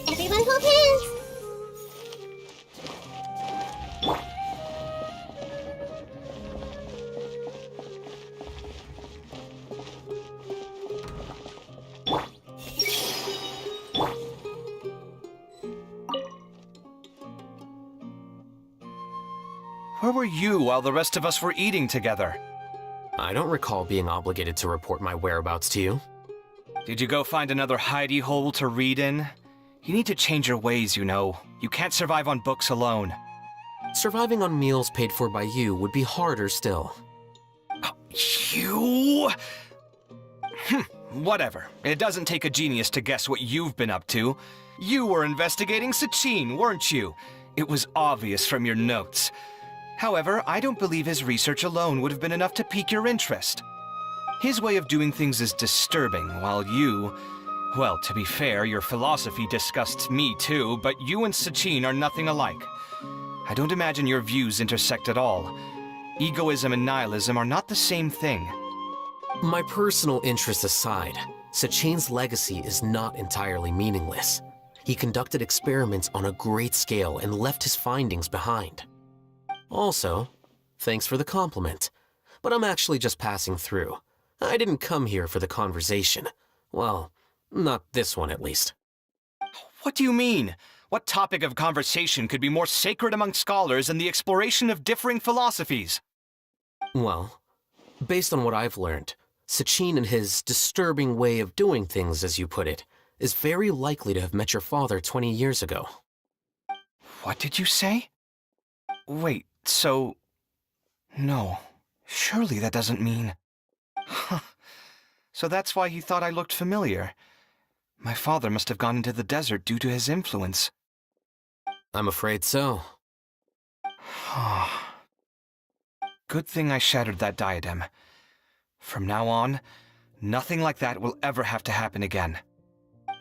Everyone hold hands! Where were you while the rest of us were eating together? I don't recall being obligated to report my whereabouts to you. Did you go find another hidey hole to read in? You need to change your ways, you know. You can't survive on books alone. Surviving on meals paid for by you would be harder still. You? Whatever. It doesn't take a genius to guess what you've been up to. You were investigating Sachin, weren't you? It was obvious from your notes. However, I don't believe his research alone would have been enough to pique your interest. His way of doing things is disturbing, while you... Well, to be fair, your philosophy disgusts me too, but you and Sachin are nothing alike. I don't imagine your views intersect at all. Egoism and nihilism are not the same thing. My personal interests aside, Sachin's legacy is not entirely meaningless. He conducted experiments on a great scale and left his findings behind. Also, thanks for the compliment, but I'm actually just passing through. I didn't come here for the conversation. Well, not this one at least. What do you mean? What topic of conversation could be more sacred among scholars than the exploration of differing philosophies? Well, based on what I've learned, Sachin and his disturbing way of doing things, as you put it, is very likely to have met your father 20 years ago. What did you say? Wait, so... No, surely that doesn't mean... Huh. So that's why he thought I looked familiar. My father must have gone into the desert due to his influence. I'm afraid so. Good thing I shattered that diadem. From now on, nothing like that will ever have to happen again.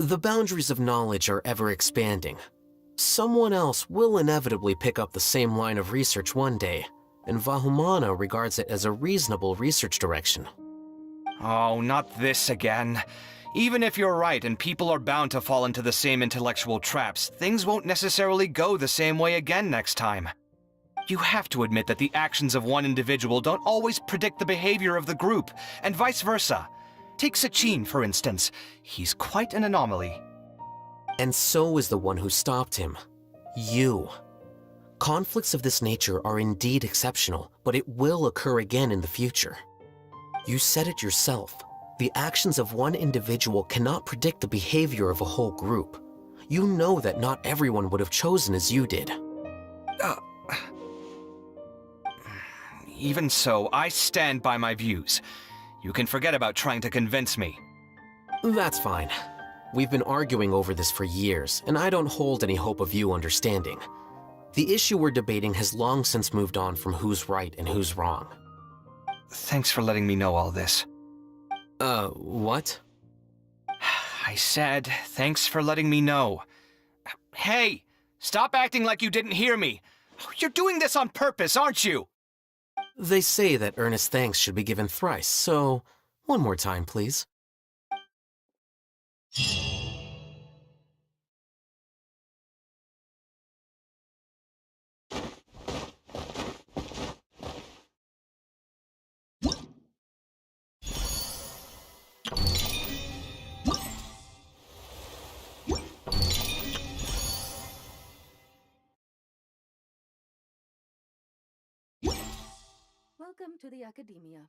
The boundaries of knowledge are ever expanding. Someone else will inevitably pick up the same line of research one day, and Vahumana regards it as a reasonable research direction. Oh, not this again. Even if you're right and people are bound to fall into the same intellectual traps, things won't necessarily go the same way again next time. You have to admit that the actions of one individual don't always predict the behavior of the group, and vice versa. Take Sachin, for instance. He's quite an anomaly. And so is the one who stopped him. You. Conflicts of this nature are indeed exceptional, but it will occur again in the future. You said it yourself. The actions of one individual cannot predict the behavior of a whole group. You know that not everyone would have chosen as you did. Even so, I stand by my views. You can forget about trying to convince me. That's fine. We've been arguing over this for years, and I don't hold any hope of you understanding. The issue we're debating has long since moved on from who's right and who's wrong. Thanks for letting me know all this. What? I said, thanks for letting me know. Hey, stop acting like you didn't hear me. You're doing this on purpose, aren't you? They say that earnest thanks should be given thrice, so one more time, please. Welcome to the Academia.